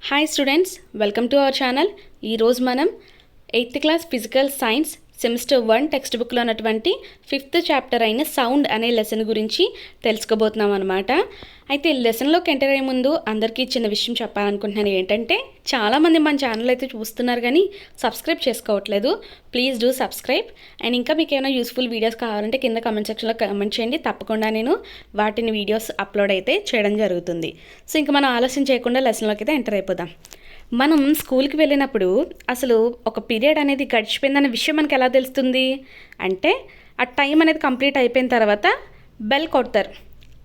Hi students, welcome to our channel. ఈరోజు మనం 8th class physical science semester 1 text బుక్లో ఉన్నటువంటి 5th చాప్టర్ అయిన సౌండ్ అనే లెసన్ గురించి తెలుసుకోబోతున్నాం అనమాట. అయితే లెసన్లోకి ఎంటర్ అయ్యే ముందు అందరికీ చిన్న విషయం చెప్పాలనుకుంటున్నాను. ఏంటంటే చాలామంది మన ఛానల్ అయితే చూస్తున్నారు కానీ సబ్స్క్రైబ్ చేసుకోవట్లేదు. Please do subscribe. అండ్ ఇంకా మీకు ఏమైనా యూస్ఫుల్ వీడియోస్ కావాలంటే కింద కమెంట్ సెక్షన్లో కమెంట్ చేయండి. తప్పకుండా నేను వాటిని వీడియోస్ అప్లోడ్ అయితే చేయడం జరుగుతుంది. సో ఇంకా మనం ఆలస్యం చేయకుండా లెసన్లోకి అయితే ఎంటర్ అయిపోదాం. మనం స్కూల్కి వెళ్ళినప్పుడు అసలు ఒక పీరియడ్ అనేది గడిచిపోయిందనే విషయం మనకి ఎలా తెలుస్తుంది అంటే ఆ టైం అనేది కంప్లీట్ అయిపోయిన తర్వాత బెల్ కొడతారు.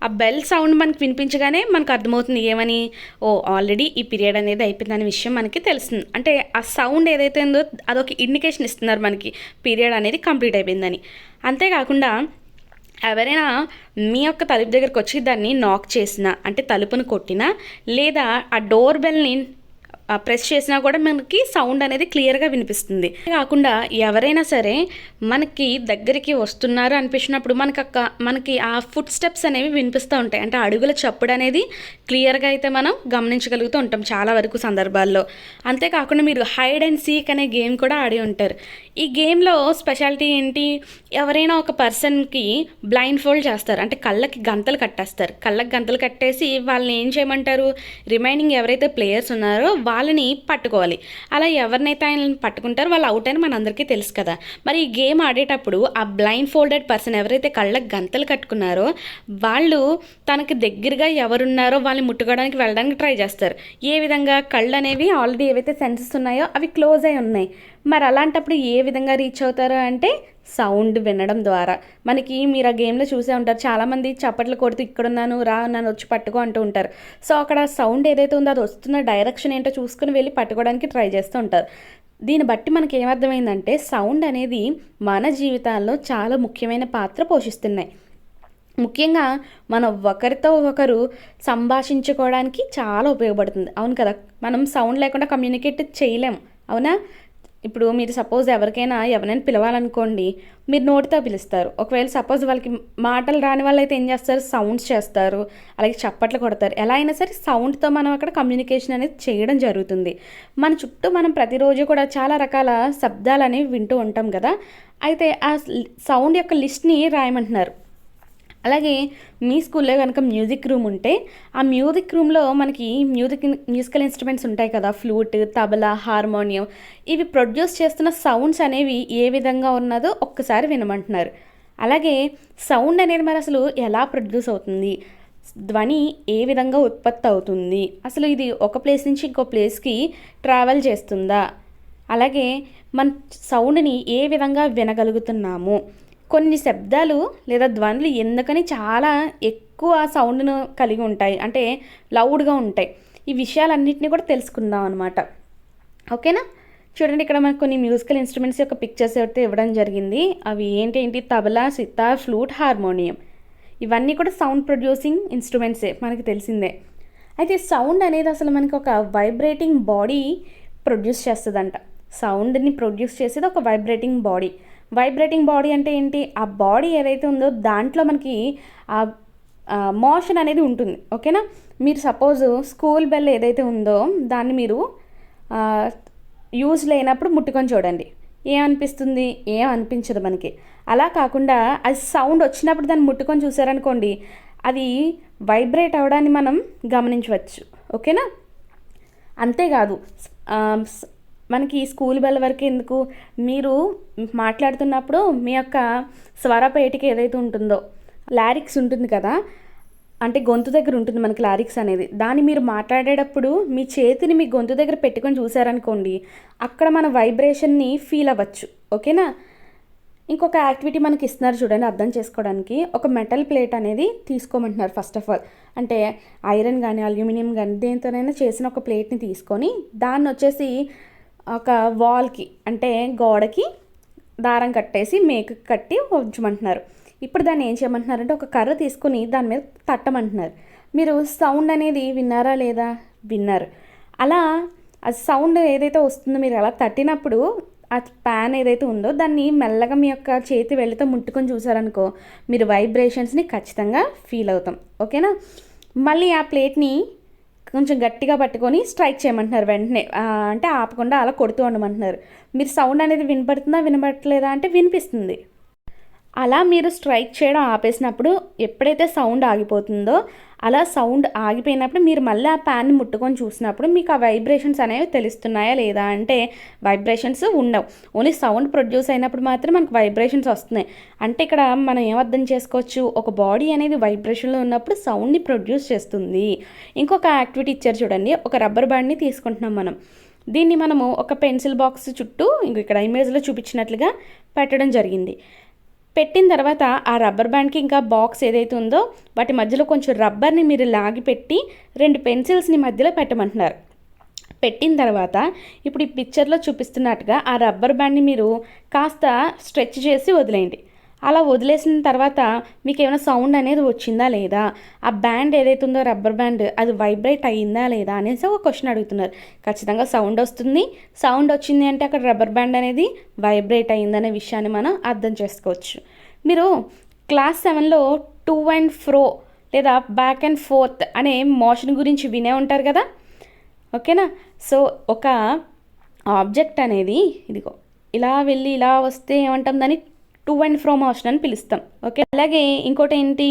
ఆ బెల్ సౌండ్ మనకి వినిపించగానే మనకు అర్థమవుతుంది ఏమని, ఓ ఆల్రెడీ ఈ పీరియడ్ అనేది అయిపోయిందనే విషయం మనకి తెలుస్తుంది. అంటే ఆ సౌండ్ ఏదైతే ఉందో అదొక ఇండికేషన్ ఇస్తున్నారు మనకి పీరియడ్ అనేది కంప్లీట్ అయిపోయిందని. అంతేకాకుండా ఎవరైనా మీ యొక్క తలుపు దగ్గరకు వచ్చి దాన్ని నాక్ చేసినా అంటే తలుపును కొట్టినా లేదా ఆ డోర్ బెల్ని ప్రెస్ చేసినా కూడా మనకి సౌండ్ అనేది క్లియర్గా వినిపిస్తుంది. కాకుండా ఎవరైనా సరే మనకి దగ్గరికి వస్తున్నారు అనిపించినప్పుడు మనకి ఆ ఫుట్ స్టెప్స్ అనేవి వినిపిస్తూ ఉంటాయి. అంటే అడుగుల చప్పుడు అనేది క్లియర్గా అయితే మనం గమనించగలుగుతూ ఉంటాం చాలా వరకు సందర్భాల్లో. అంతేకాకుండా మీరు హైడ్ అండ్ సీక్ అనే గేమ్ కూడా ఆడి ఉంటారు. ఈ గేమ్లో స్పెషాలిటీ ఏంటి, ఎవరైనా ఒక పర్సన్కి బ్లైండ్ ఫోల్డ్ చేస్తారు. అంటే కళ్ళకి గంతలు కట్టేస్తారు. కళ్ళకి గంతలు కట్టేసి వాళ్ళని ఏం చేయమంటారు, రిమైనింగ్ ఎవరైతే ప్లేయర్స్ ఉన్నారో వాళ్ళని పట్టుకోవాలి. అలా ఎవరినైతే ఆయనని పట్టుకుంటారో వాళ్ళు అవుట్ అని మనందరికీ తెలుసు కదా. మరి ఈ గేమ్ ఆడేటప్పుడు ఆ బ్లైండ్ ఫోల్డెడ్ పర్సన్ ఎవరైతే కళ్ళకి గంతలు కట్టుకున్నారో వాళ్ళు తనకి దగ్గరగా ఎవరున్నారో వాళ్ళని ముట్టుకోవడానికి వెళ్ళడానికి ట్రై చేస్తారు. ఏ విధంగా, కళ్ళు అనేవి ఆల్రెడీ ఏవైతే సెన్సెస్ ఉన్నాయో అవి క్లోజ్ అయి ఉన్నాయి. మరి అలాంటప్పుడు ఏ విధంగా రీచ్ అవుతారో అంటే సౌండ్ వినడం ద్వారా. మనకి మీరు ఆ గేమ్లో చూసే ఉంటారు, చాలామంది చప్పట్లు కొడుతూ ఇక్కడున్నాను రా నన్ను వచ్చి పట్టుకో అంటూ ఉంటారు. సో అక్కడ సౌండ్ ఏదైతే ఉందో అది వస్తున్న డైరెక్షన్ ఏంటో చూసుకుని వెళ్ళి పట్టుకోవడానికి ట్రై చేస్తూ ఉంటారు. దీన్ని బట్టి మనకి ఏమర్థమైందంటే సౌండ్ అనేది మన జీవితాల్లో చాలా ముఖ్యమైన పాత్ర పోషిస్తున్నాయి. ముఖ్యంగా మనం ఒకరితో ఒకరు సంభాషించుకోవడానికి చాలా ఉపయోగపడుతుంది. అవును కదా, మనం సౌండ్ లేకుండా కమ్యూనికేట్ చేయలేం, అవునా? ఇప్పుడు మీరు సపోజ్ ఎవరినైనా పిలవాలనుకోండి, మీరు నోటితో పిలుస్తారు. ఒకవేళ సపోజ్ వాళ్ళకి మాటలు రాని వాళ్ళు అయితే ఏం చేస్తారు, సౌండ్స్ చేస్తారు, అలాగే చప్పట్లు కొడతారు. ఎలా అయినా సరే సౌండ్తో మనం అక్కడ కమ్యూనికేషన్ అనేది చేయడం జరుగుతుంది. మన చుట్టూ మనం ప్రతిరోజు కూడా చాలా రకాల శబ్దాలు అనేవి వింటూ ఉంటాం కదా. అయితే ఆ సౌండ్ యొక్క లిస్ట్ని రాయమంటున్నారు. అలాగే మీ స్కూల్లో కనుక మ్యూజిక్ రూమ్ ఉంటే ఆ మ్యూజిక్ రూమ్లో మనకి మ్యూజికల్ ఇన్స్ట్రుమెంట్స్ ఉంటాయి కదా, ఫ్లూట్, తబలా, హార్మోనియం. ఇవి ప్రొడ్యూస్ చేస్తున్న సౌండ్స్ అనేవి ఏ విధంగా ఉన్నదో ఒక్కసారి వినమంటున్నారు. అలాగే సౌండ్ అనేది మరి అసలు ఎలా ప్రొడ్యూస్ అవుతుంది, ధ్వని ఏ విధంగా ఉత్పత్తి అవుతుంది, అసలు ఇది ఒక ప్లేస్ నుంచి ఇంకో ప్లేస్కి ట్రావెల్ చేస్తుందా, అలాగే మన సౌండ్ని ఏ విధంగా వినగలుగుతున్నాము, కొన్ని శబ్దాలు లేదా ధ్వనులు ఎందుకని చాలా ఎక్కువ సౌండ్ను కలిగి ఉంటాయి, అంటే లౌడ్గా ఉంటాయి. ఈ విషయాలన్నింటినీ కూడా తెలుసుకుందాం అనమాట. ఓకేనా? చూడండి, ఇక్కడ మనకు కొన్ని మ్యూజికల్ ఇన్స్ట్రుమెంట్స్ యొక్క పిక్చర్స్ అయితే ఇవ్వడం జరిగింది. అవి ఏంటి, తబలా, సితార్, ఫ్లూట్, హార్మోనియం. ఇవన్నీ కూడా సౌండ్ ప్రొడ్యూసింగ్ ఇన్స్ట్రుమెంట్సే, మనకి తెలిసిందే. అయితే సౌండ్ అనేది అసలు మనకి ఒక వైబ్రేటింగ్ బాడీ ప్రొడ్యూస్ చేస్తుందంట. సౌండ్ని ప్రొడ్యూస్ చేసేది ఒక వైబ్రేటింగ్ బాడీ. వైబ్రేటింగ్ బాడీ అంటే ఏంటి, ఆ బాడీ ఏదైతే ఉందో దాంట్లో మనకి ఆ మోషన్ అనేది ఉంటుంది. ఓకేనా? మీరు సపోజ్ స్కూల్ బెల్ ఏదైతే ఉందో దాన్ని మీరు యూజ్ లేనప్పుడు ముట్టుకొని చూడండి, ఏమనిపిస్తుంది, ఏం అనిపించదు మనకి. అలా కాకుండా అది సౌండ్ వచ్చినప్పుడు దాన్ని ముట్టుకొని చూసారనుకోండి, అది వైబ్రేట్ అవ్వడాన్ని మనం గమనించవచ్చు. ఓకేనా? అంతేకాదు, మనకి స్కూల్ బెల్ వరకు ఎందుకు, మీరు మాట్లాడుతున్నప్పుడు మీ యొక్క స్వరపేటిక ఏదైతే ఉంటుందో లారిక్స్ ఉంటుంది కదా, అంటే గొంతు దగ్గర ఉంటుంది మనకి లారిక్స్ అనేది. దాన్ని మీరు మాట్లాడేటప్పుడు మీ చేతిని మీ గొంతు దగ్గర పెట్టుకొని చూసారనుకోండి, అక్కడ మన వైబ్రేషన్ని ఫీల్ అవ్వచ్చు. ఓకేనా? ఇంకొక యాక్టివిటీ మనకి ఇస్తున్నారు చూడండి అర్థం చేసుకోవడానికి. ఒక మెటల్ ప్లేట్ అనేది తీసుకోమంటున్నారు. ఫస్ట్ ఆఫ్ ఆల్ అంటే ఐరన్ కానీ అల్యూమినియం కానీ దేనితోనైనా చేసిన ఒక ప్లేట్ని తీసుకొని దాన్ని వచ్చేసి ఒక వాల్కి అంటే గోడకి దారం కట్టేసి మేకు కట్టి ఉంచమంటున్నారు. ఇప్పుడు దాన్ని ఏం చేయమంటున్నారంటే ఒక కర్ర తీసుకొని దాని మీద తట్టమంటున్నారు. మీరు సౌండ్ అనేది విన్నారా లేదా? విన్నారు. అలా ఆ సౌండ్ ఏదైతే వస్తుందో మీరు అలా తట్టినప్పుడు ఆ ప్యాన్ ఏదైతే ఉందో దాన్ని మెల్లగా మీ యొక్క చేతి వేళ్ళతో ముట్టుకొని చూసారనుకో, మీరు వైబ్రేషన్స్ని ఖచ్చితంగా ఫీల్ అవుతాం. ఓకేనా? మళ్ళీ ఆ ప్లేట్ని కొంచెం గట్టిగా పట్టుకొని స్ట్రైక్ చేయమంటున్నారు వెంటనే, అంటే ఆపకుండా అలా కొడుతూ ఉండమంటున్నారు. మీరు సౌండ్ అనేది వినపడుతుందా వినపడట్లేదా అంటే వినిపిస్తుంది. అలా మీరు స్ట్రైక్ చేయడం ఆపేసినప్పుడు ఎప్పుడైతే సౌండ్ ఆగిపోతుందో అలా సౌండ్ ఆగిపోయినప్పుడు మీరు మళ్ళీ ఆ ప్యాన్ని ముట్టుకొని చూసినప్పుడు మీకు ఆ వైబ్రేషన్స్ అనేవి తెలుస్తున్నాయా లేదా అంటే వైబ్రేషన్స్ ఉండవు. ఓన్లీ సౌండ్ ప్రొడ్యూస్ అయినప్పుడు మాత్రం మనకు వైబ్రేషన్స్ వస్తున్నాయి. అంటే ఇక్కడ మనం ఏం అర్థం చేసుకోవచ్చు, ఒక బాడీ అనేది వైబ్రేషన్లో ఉన్నప్పుడు సౌండ్ని ప్రొడ్యూస్ చేస్తుంది. ఇంకొక యాక్టివిటీ ఇచ్చారు చూడండి, ఒక రబ్బర్ బ్యాండ్ని తీసుకుంటున్నాం మనం. దీన్ని మనము ఒక పెన్సిల్ బాక్స్ చుట్టూ ఇక్కడ ఇమేజ్లో చూపించినట్లుగా పెట్టడం జరిగింది. పెట్టిన తర్వాత ఆ రబ్బర్ బ్యాండ్కి ఇంకా బాక్స్ ఏదైతే ఉందో వాటి మధ్యలో కొంచెం రబ్బర్ని మీరు లాగి పెట్టి 2 పెన్సిల్స్ని మధ్యలో పెట్టమంటున్నారు. పెట్టిన తర్వాత ఇప్పుడు ఈ పిక్చర్లో చూపిస్తున్నట్టుగా ఆ రబ్బర్ బ్యాండ్ని మీరు కాస్త స్ట్రెచ్ చేసి వదిలేయండి. అలా వదిలేసిన తర్వాత మీకు ఏమైనా సౌండ్ అనేది వచ్చిందా లేదా, ఆ బ్యాండ్ ఏదైతే ఉందో రబ్బర్ బ్యాండ్ అది వైబ్రేట్ అయ్యిందా లేదా అనేసి ఒక క్వశ్చన్ అడుగుతున్నారు. ఖచ్చితంగా సౌండ్ వస్తుంది. సౌండ్ వచ్చింది అంటే అక్కడ రబ్బర్ బ్యాండ్ అనేది వైబ్రేట్ అయ్యిందనే విషయాన్ని మనం అర్థం చేసుకోవచ్చు. మీరు క్లాస్ 7లో టు అండ్ ఫ్రో లేదా బ్యాక్ అండ్ ఫోర్త్ అనే మోషన్ గురించి వినే ఉంటారు కదా, ఓకేనా. సో ఒక ఆబ్జెక్ట్ అనేది ఇదిగో ఇలా వెళ్ళి ఇలా వస్తే ఏమంటాం, దాన్ని టు అండ్ ఫ్రో మోషన్ అని పిలుస్తాం, ఓకే. అలాగే ఇంకోటి ఏంటి,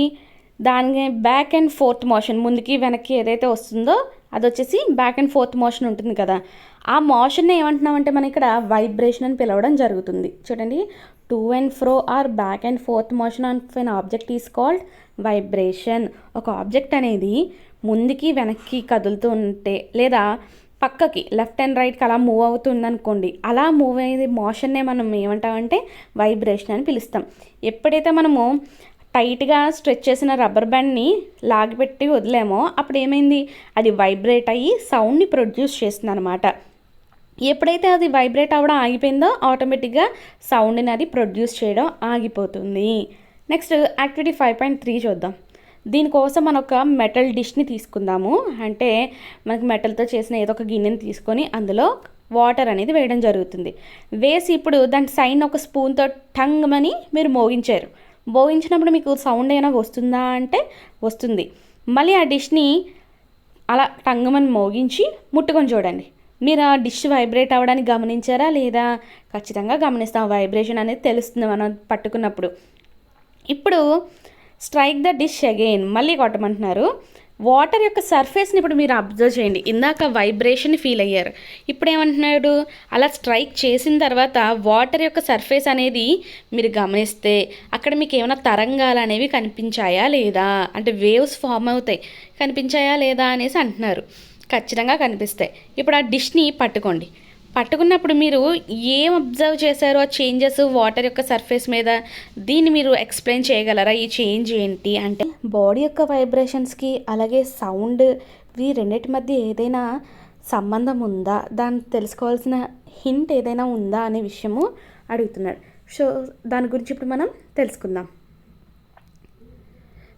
దాని బ్యాక్ అండ్ ఫోర్త్ మోషన్, ముందుకి వెనక్కి ఏదైతే వస్తుందో అది వచ్చేసి బ్యాక్ అండ్ ఫోర్త్ మోషన్ ఉంటుంది కదా, ఆ మోషన్ని ఏమంటున్నామంటే మనం ఇక్కడ వైబ్రేషన్ అని పిలవడం జరుగుతుంది. చూడండి, to and fro or back and forth motion of an object is called vibration. ఒక ఆబ్జెక్ట్ అనేది ముందుకి వెనక్కి కదులుతూ ఉంటే లేదా పక్కకి లెఫ్ట్ అండ్ రైట్కి అలా మూవ్ అవుతుంది అనుకోండి, అలా మూవ్ అయ్యే మోషన్నే మనం ఏమంటామంటే వైబ్రేషన్ అని పిలుస్తాం. ఎప్పుడైతే మనము టైట్గా స్ట్రెచ్ చేసిన రబ్బర్ బ్యాండ్ని లాగిపెట్టి వదిలేమో అప్పుడు ఏమైంది, అది వైబ్రేట్ అయ్యి సౌండ్ని ప్రొడ్యూస్ చేస్తుంది అనమాట. ఎప్పుడైతే అది వైబ్రేట్ అవ్వడం ఆగిపోయిందో ఆటోమేటిక్గా సౌండ్ని అది ప్రొడ్యూస్ చేయడం ఆగిపోతుంది. నెక్స్ట్ యాక్టివిటీ 5.3 చూద్దాం. దీనికోసం మనం ఒక మెటల్ డిష్ని తీసుకుందాము. అంటే మనకి మెటల్తో చేసిన ఏదో ఒక గిన్నెని తీసుకొని అందులో వాటర్ అనేది వేయడం జరుగుతుంది. వేసి ఇప్పుడు దాని సైన్ ఒక స్పూన్తో టంగ్మని మీరు మోగించినప్పుడు మీకు సౌండ్ ఏమైనా వస్తుందా అంటే వస్తుంది. మళ్ళీ ఆ డిష్ని అలా టంగ్మని మోగించి ముట్టుకొని చూడండి. మీరు ఆ డిష్ వైబ్రేట్ అవ్వడానికి గమనించారా లేదా? ఖచ్చితంగా గమనిస్తాం, వైబ్రేషన్ అనేది తెలుస్తుంది మనం పట్టుకున్నప్పుడు. ఇప్పుడు స్ట్రైక్ ద డిష్ అగైన్, మళ్ళీ కొట్టమంటున్నారు. వాటర్ యొక్క సర్ఫేస్ని ఇప్పుడు మీరు అబ్జర్వ్ చేయండి. ఇందాక వైబ్రేషన్ ఫీల్ అయ్యారు, ఇప్పుడు ఏమంటున్నాడు, అలా స్ట్రైక్ చేసిన తర్వాత వాటర్ యొక్క సర్ఫేస్ అనేది మీరు గమనిస్తే అక్కడ మీకు ఏమైనా తరంగాలు అనేవి కనిపించాయా లేదా, అంటే వేవ్స్ ఫామ్ అవుతాయి, కనిపించాయా లేదా అనేసి అంటున్నారు. ఖచ్చితంగా కనిపిస్తాయి. ఇప్పుడు ఆ డిష్ని పట్టుకున్నప్పుడు మీరు ఏం అబ్జర్వ్ చేశారో ఆ చేంజెస్ వాటర్ యొక్క సర్ఫేస్ మీద, దీన్ని మీరు ఎక్స్ప్లెయిన్ చేయగలరా? ఈ చేంజ్ ఏంటి అంటే బాడీ యొక్క వైబ్రేషన్స్కి అలాగే సౌండ్ ఈ రెండింటి మధ్య ఏదైనా సంబంధం ఉందా, దాన్ని తెలుసుకోవాల్సిన హింట్ ఏదైనా ఉందా అనే విషయము అడుగుతున్నాడు. సో దాని గురించి ఇప్పుడు మనం తెలుసుకుందాం.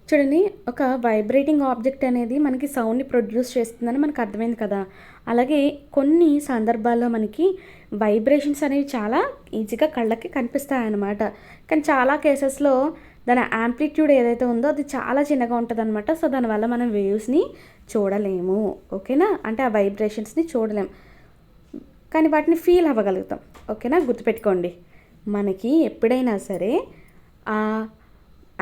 చూడండి, ఒక వైబ్రేటింగ్ ఆబ్జెక్ట్ అనేది మనకి సౌండ్ని ప్రొడ్యూస్ చేస్తుందని మనకు అర్థమైంది కదా. అలాగే కొన్ని సందర్భాల్లో మనకి వైబ్రేషన్స్ అనేవి చాలా ఈజీగా కళ్ళకి కనిపిస్తాయన్నమాట. కానీ చాలా కేసెస్లో దాని యాంప్లిట్యూడ్ ఏదైతే ఉందో అది చాలా చిన్నగా ఉంటుంది అనమాట. సో దానివల్ల మనం వేవ్స్ని చూడలేము, ఓకేనా. అంటే ఆ వైబ్రేషన్స్ని చూడలేము కానీ వాటిని ఫీల్ అవ్వగలుగుతాం, ఓకేనా. గుర్తుపెట్టుకోండి, మనకి ఎప్పుడైనా సరే ఆ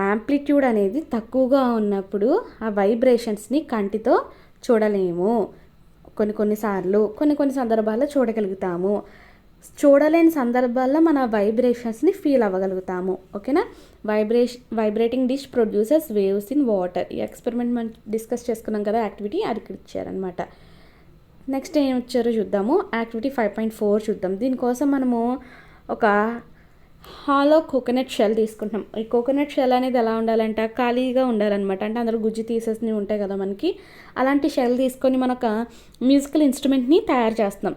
యాంప్లిట్యూడ్ అనేది తక్కువగా ఉన్నప్పుడు ఆ వైబ్రేషన్స్ని కంటితో చూడలేము. కొన్నిసార్లు కొన్ని సందర్భాల్లో చూడగలుగుతాము. చూడలేని సందర్భాల్లో మన వైబ్రేషన్స్ని ఫీల్ అవ్వగలుగుతాము, ఓకేనా. Vibrating dish produces waves in water. ఈ ఎక్స్పెరిమెంట్ మనం డిస్కస్ చేసుకున్నాం కదా, యాక్టివిటీ అది ఇక్కడ ఇచ్చారనమాట. నెక్స్ట్ ఏం ఇచ్చారో చూద్దాము. యాక్టివిటీ 5.4 చూద్దాం. దీనికోసం మనము ఒక హాలో కోకోనట్ షెల్ తీసుకుంటున్నాం. ఈ కోకోనట్ షెల్ అనేది ఎలా ఉండాలంటే ఖాళీగా ఉండాలన్నమాట. అంటే అందులో గుజ్జు తీసేసి ఉంటాయి కదా మనకి, అలాంటి షెల్ తీసుకొని మన ఒక మ్యూజికల్ ఇన్స్ట్రుమెంట్ని తయారు చేస్తున్నాం.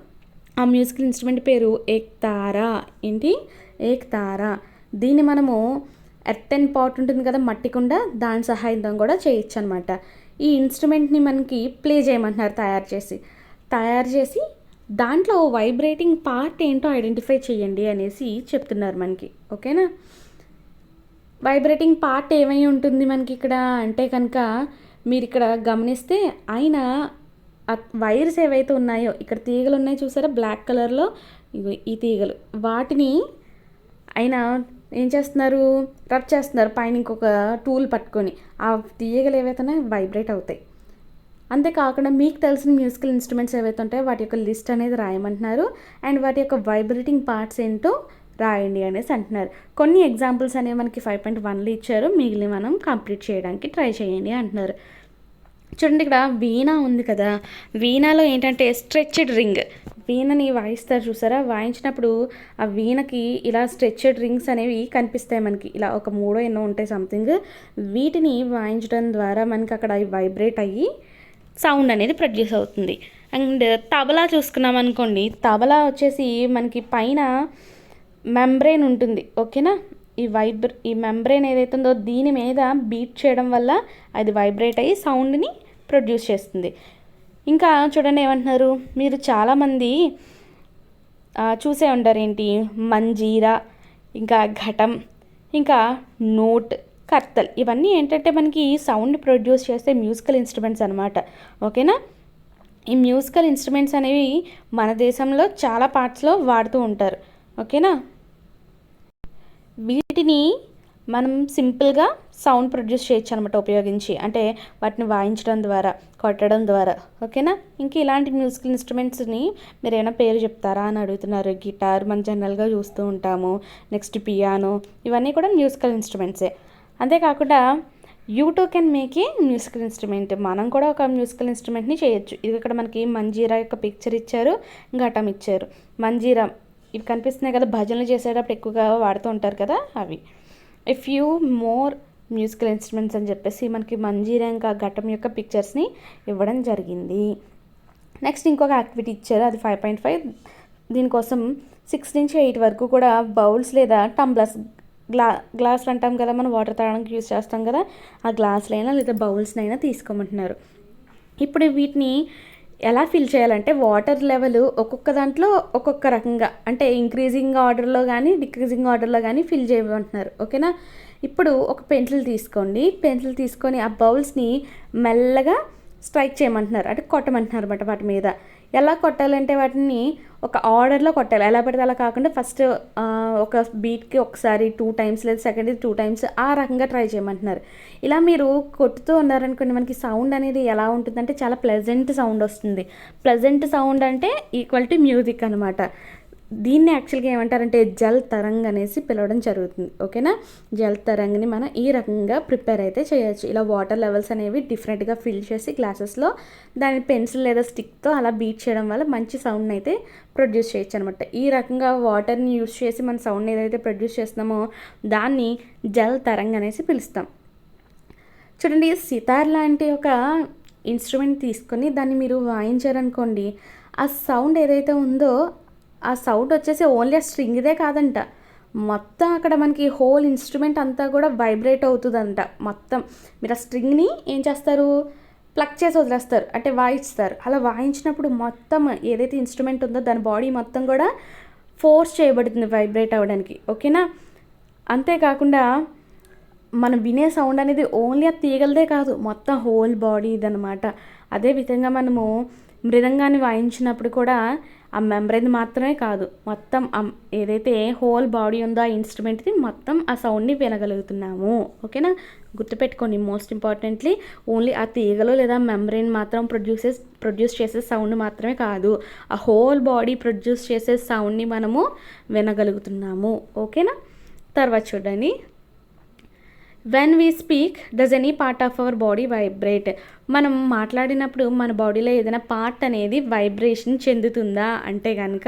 ఆ మ్యూజికల్ ఇన్స్ట్రుమెంట్ పేరు ఏక్ తారా. ఏంటి? ఏక్ తారా. దీన్ని మనము ఎర్తన్ పాట్ ఉంటుంది కదా, మట్టి కుండ, దాని సహాయంతో కూడా చేయొచ్చు అనమాట. ఈ ఇన్స్ట్రుమెంట్ని మనకి ప్లే చేయమంటున్నారు తయారు చేసి దాంట్లో వైబ్రేటింగ్ పార్ట్ ఏంటో ఐడెంటిఫై చేయండి అనేసి చెప్తున్నారు మనకి, ఓకేనా. వైబ్రేటింగ్ పార్ట్ ఏమై ఉంటుంది మనకి ఇక్కడ అంటే కనుక మీరు ఇక్కడ గమనిస్తే ఆయన ఆ వైర్స్ ఏవైతే ఉన్నాయో, ఇక్కడ తీగలు ఉన్నాయి చూసారా బ్లాక్ కలర్లో, ఈ తీగలు, వాటిని ఆయన ఏం చేస్తున్నారు, రబ్ చేస్తున్నారు పైన ఇంకొక టూల్ పట్టుకొని. ఆ తీగలు ఏవైతే వైబ్రేట్ అవుతాయి. అంతేకాకుండా మీకు తెలిసిన మ్యూజికల్ ఇన్స్ట్రుమెంట్స్ ఏవైతే ఉంటాయో వాటి యొక్క లిస్ట్ అనేది రాయమంటున్నారు. అండ్ వాటి యొక్క వైబ్రేటింగ్ పార్ట్స్ ఏంటో రాయండి అనేసి అంటున్నారు. కొన్ని ఎగ్జాంపుల్స్ అనేవి మనకి 5.1లో ఇచ్చారు, మిగిలిన మనం కంప్లీట్ చేయడానికి ట్రై చేయండి అంటున్నారు. చూడండి, ఇక్కడ వీణా ఉంది కదా, వీణాలో ఏంటంటే స్ట్రెచ్డ్ రింగ్, వీణని వాయిస్తారు చూసారా, వాయించినప్పుడు ఆ వీణకి ఇలా స్ట్రెచ్డ్ రింగ్స్ అనేవి కనిపిస్తాయి మనకి, ఇలా ఒక 3 ఎన్నో ఉంటాయి సంథింగ్. వీటిని వాయించడం ద్వారా మనకి అక్కడ వైబ్రేట్ అయ్యి సౌండ్ అనేది ప్రొడ్యూస్ అవుతుంది. అండ్ తబలా చూసుకున్నాం అనుకోండి, తబలా వచ్చేసి మనకి పైన మెంబ్రెయిన్ ఉంటుంది. ఓకేనా, ఈ మెంబ్రెయిన్ ఏదైతే ఉందో దీని మీద బీట్ చేయడం వల్ల అది వైబ్రేట్ అయ్యి సౌండ్ని ప్రొడ్యూస్ చేస్తుంది. ఇంకా చూడండి ఏమంటున్నారు, మీరు చాలామంది చూసే ఉంటారు ఏంటి, మంజీరా, ఇంకా ఘటం, ఇంకా నోట్, కర్తల్, ఇవన్నీ ఏంటంటే మనకి సౌండ్ ప్రొడ్యూస్ చేసే మ్యూజికల్ ఇన్స్ట్రుమెంట్స్ అనమాట. ఓకేనా, ఈ మ్యూజికల్ ఇన్స్ట్రుమెంట్స్ అనేవి మన దేశంలో చాలా పార్ట్స్లో వాడుతూ ఉంటారు. ఓకేనా, వీటిని మనం సింపుల్గా సౌండ్ ప్రొడ్యూస్ చేయొచ్చు అనమాట ఉపయోగించి, అంటే వాటిని వాయించడం ద్వారా, కొట్టడం ద్వారా. ఓకేనా, ఇంకా ఇలాంటి మ్యూజికల్ ఇన్స్ట్రుమెంట్స్ని మీరు ఏమైనా పేరు చెప్తారా అని అడుగుతున్నారు. గిటార్ మనం జనరల్గా చూస్తూ ఉంటాము, నెక్స్ట్ పియానో, ఇవన్నీ కూడా మ్యూజికల్ ఇన్స్ట్రుమెంట్సే. అంతేకాకుండా you two can make a musical instrument, మనం కూడా ఒక మ్యూజికల్ ఇన్స్ట్రుమెంట్ని చేయొచ్చు. ఇది ఇక్కడ మనకి మంజీరా యొక్క పిక్చర్ ఇచ్చారు, ఘటం ఇచ్చారు. మంజీరా ఇవి కనిపిస్తున్నాయి కదా, భజనలు చేసేటప్పుడు ఎక్కువగా వాడుతూ ఉంటారు కదా అవి. ఫ్యూ మోర్ మ్యూజికల్ ఇన్స్ట్రుమెంట్స్ అని చెప్పేసి మనకి మంజీరా ఇంకా ఘటం యొక్క పిక్చర్స్ని ఇవ్వడం జరిగింది. నెక్స్ట్ ఇంకొక యాక్టివిటీ ఇచ్చారు, అది 5.5. దీనికోసం 6 నుంచి 8 వరకు కూడా బౌల్స్ లేదా టంబ్లర్స్, గ్లాసులు అంటాం కదా మనం వాటర్ తాగడానికి యూజ్ చేస్తాం కదా, ఆ గ్లాసులైనా లేదా బౌల్స్నైనా తీసుకోమంటున్నారు. ఇప్పుడు వీటిని ఎలా ఫిల్ చేయాలంటే వాటర్ లెవెల్ ఒక్కొక్క దాంట్లో ఒక్కొక్క రకంగా, అంటే ఇంక్రీజింగ్ ఆర్డర్లో కానీ డిక్రీజింగ్ ఆర్డర్లో కానీ ఫిల్ చేయమంటున్నారు. ఓకేనా, ఇప్పుడు ఒక పెన్సిల్ తీసుకోండి, పెన్సిల్ తీసుకొని ఆ బౌల్స్ని మెల్లగా స్ట్రైక్ చేయమంటున్నారు, అంటే కొట్టమంటున్నారు అనమాట. వాటి మీద ఎలా కొట్టాలంటే వాటిని ఒక ఆర్డర్లో కొట్టాలి, ఎలా పడితే అలా కాకుండా ఫస్ట్ ఒక బీట్కి ఒకసారి 2 టైమ్స్ లేదా సెకండ్ 2 టైమ్స్ ఆ రకంగా ట్రై చేయమంటున్నారు. ఇలా మీరు కొట్టుతూ ఉన్నారనుకోండి, మనకి సౌండ్ అనేది ఎలా ఉంటుందంటే చాలా ప్లెజెంట్ సౌండ్ వస్తుంది. ప్లెజెంట్ సౌండ్ అంటే ఈక్వల్ టు మ్యూజిక్ అనమాట. దీన్ని యాక్చువల్గా ఏమంటారంటే జల్ తరంగ్ అనేసి పిలవడం జరుగుతుంది. ఓకేనా, జల్ తరంగ్ని మనం ఈ రకంగా ప్రిపేర్ అయితే చేయొచ్చు. ఇలా వాటర్ లెవెల్స్ అనేవి డిఫరెంట్గా ఫిల్ చేసి గ్లాసెస్లో దాని పెన్సిల్ లేదా స్టిక్తో అలా బీట్ చేయడం వల్ల మంచి సౌండ్ని అయితే ప్రొడ్యూస్ చేయొచ్చు అనమాట. ఈ రకంగా వాటర్ని యూజ్ చేసి మన సౌండ్ని ఏదైతే ప్రొడ్యూస్ చేస్తున్నామో దాన్ని జల్ తరంగ్ అనేసి పిలుస్తాం. చూడండి, సితార్ లాంటి ఒక ఇన్స్ట్రుమెంట్ తీసుకొని దాన్ని మీరు వాయించారనుకోండి, ఆ సౌండ్ ఏదైతే ఉందో ఆ సౌండ్ వచ్చేసి ఓన్లీ ఆ స్ట్రింగ్దే కాదంట, మొత్తం అక్కడ మనకి హోల్ ఇన్స్ట్రుమెంట్ అంతా కూడా వైబ్రేట్ అవుతుందంట. మొత్తం మీరు ఆ స్ట్రింగ్ని ఏం చేస్తారు, ప్లగ్ చేసి వదిలేస్తారు, అంటే వాయిస్తారు. అలా వాయించినప్పుడు మొత్తం ఏదైతే ఇన్స్ట్రుమెంట్ ఉందో దాని బాడీ మొత్తం కూడా ఫోర్స్ చేయబడుతుంది వైబ్రేట్ అవ్వడానికి. ఓకేనా, అంతేకాకుండా మనం వినే సౌండ్ అనేది ఓన్లీ ఆ తీగలదే కాదు, మొత్తం హోల్ బాడీ ఇదనమాట. అదేవిధంగా మనము మృదంగాన్ని వాయించినప్పుడు కూడా ఆ మెంబ్రెయిన్ మాత్రమే కాదు, మొత్తం ఏదైతే హోల్ బాడీ ఉందో ఆ ఇన్స్ట్రుమెంట్ది మొత్తం ఆ సౌండ్ని వినగలుగుతున్నాము. ఓకేనా, గుర్తుపెట్టుకోండి, మోస్ట్ ఇంపార్టెంట్లీ ఓన్లీ ఆ తీగలు లేదా మెంబ్రెయిన్ మాత్రం ప్రొడ్యూస్ చేసే సౌండ్ మాత్రమే కాదు, ఆ హోల్ బాడీ ప్రొడ్యూస్ చేసే సౌండ్ని మనము వినగలుగుతున్నాము. ఓకేనా, తర్వాత చూడండి, when we speak does any part of our body vibrate. మనం మాట్లాడినప్పుడు మన బాడీలో ఏదైనా పార్ట్ అనేది వైబ్రేషన్ చెందుతుందా అంటే కనుక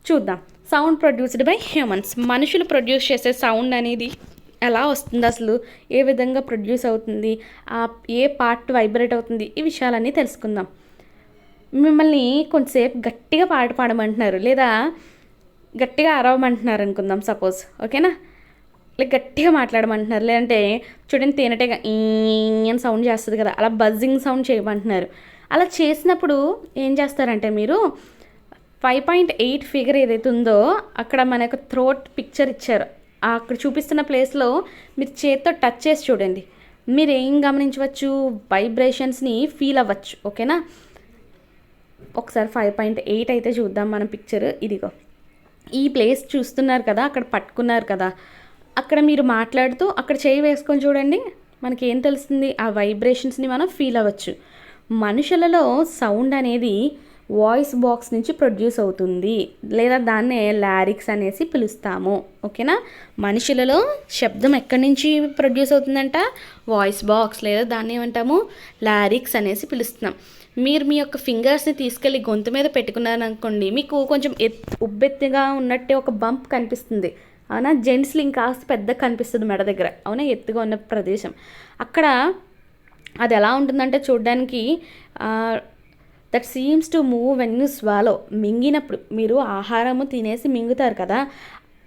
చూద్దాం. సౌండ్ ప్రొడ్యూస్డ్ బై హ్యూమన్స్, మనుషులు ప్రొడ్యూస్ చేసే సౌండ్ అనేది ఎలా వస్తుంది, అసలు ఏ విధంగా ప్రొడ్యూస్ అవుతుంది, ఏ పార్ట్ వైబ్రేట్ అవుతుంది, ఈ విషయాలన్నీ తెలుసుకుందాం. మిమ్మల్ని కొంతసేపు గట్టిగా పాట పాడమంటున్నారు లేదా గట్టిగా అరవమంటున్నారు అనుకుందాం సపోజ్. ఓకేనా, లైక్ గట్టిగా మాట్లాడమంటున్నారు, లేదంటే చూడండి తేనెటగా అని సౌండ్ చేస్తుంది కదా, అలా బజ్జింగ్ సౌండ్ చేయమంటున్నారు. అలా చేసినప్పుడు ఏం చేస్తారంటే మీరు 5.8 ఫిగర్ ఏదైతే ఉందో అక్కడ మనకు థ్రోట్ పిక్చర్ ఇచ్చారు, అక్కడ చూపిస్తున్న ప్లేస్లో మీరు చేత్తో టచ్ చేసి చూడండి, మీరు ఏం గమనించవచ్చు, వైబ్రేషన్స్ని ఫీల్ అవ్వచ్చు. ఓకేనా, ఒకసారి 5.8 అయితే చూద్దాం మనం పిక్చర్. ఇదిగో ఈ ప్లేస్ చూస్తున్నారు కదా, అక్కడ పట్టుకున్నారు కదా, అక్కడ మీరు మాట్లాడుతూ అక్కడ చేయి వేసుకొని చూడండి, మనకి ఏం తెలుస్తుంది, ఆ వైబ్రేషన్స్ని మనం ఫీల్ అవ్వచ్చు. మనుషులలో సౌండ్ అనేది వాయిస్ బాక్స్ నుంచి ప్రొడ్యూస్ అవుతుంది, లేదా దాన్నే లారిక్స్ అనేసి పిలుస్తాము. ఓకేనా, మనుషులలో శబ్దం ఎక్కడి నుంచి ప్రొడ్యూస్ అవుతుందంట, వాయిస్ బాక్స్, లేదా దాన్ని ఏమంటాము, లారిక్స్ అనేసి పిలుస్తున్నాం. మీరు మీ యొక్క ఫింగర్స్ని తీసుకెళ్ళి గొంతు మీద పెట్టుకున్నారనుకోండి, మీకు కొంచెం ఉబ్బెత్తుగా ఉన్నట్టే ఒక బంప్ కనిపిస్తుంది, అవునా. జెంట్స్లు ఇంకాస్త పెద్దగా కనిపిస్తుంది మెడ దగ్గర, అవునా, ఎత్తుగా ఉన్న ప్రదేశం. అక్కడ అది ఎలా ఉంటుందంటే చూడడానికి that seems to move when you swallow. మింగినప్పుడు మీరు ఆహారము తినేసి మింగుతారు కదా,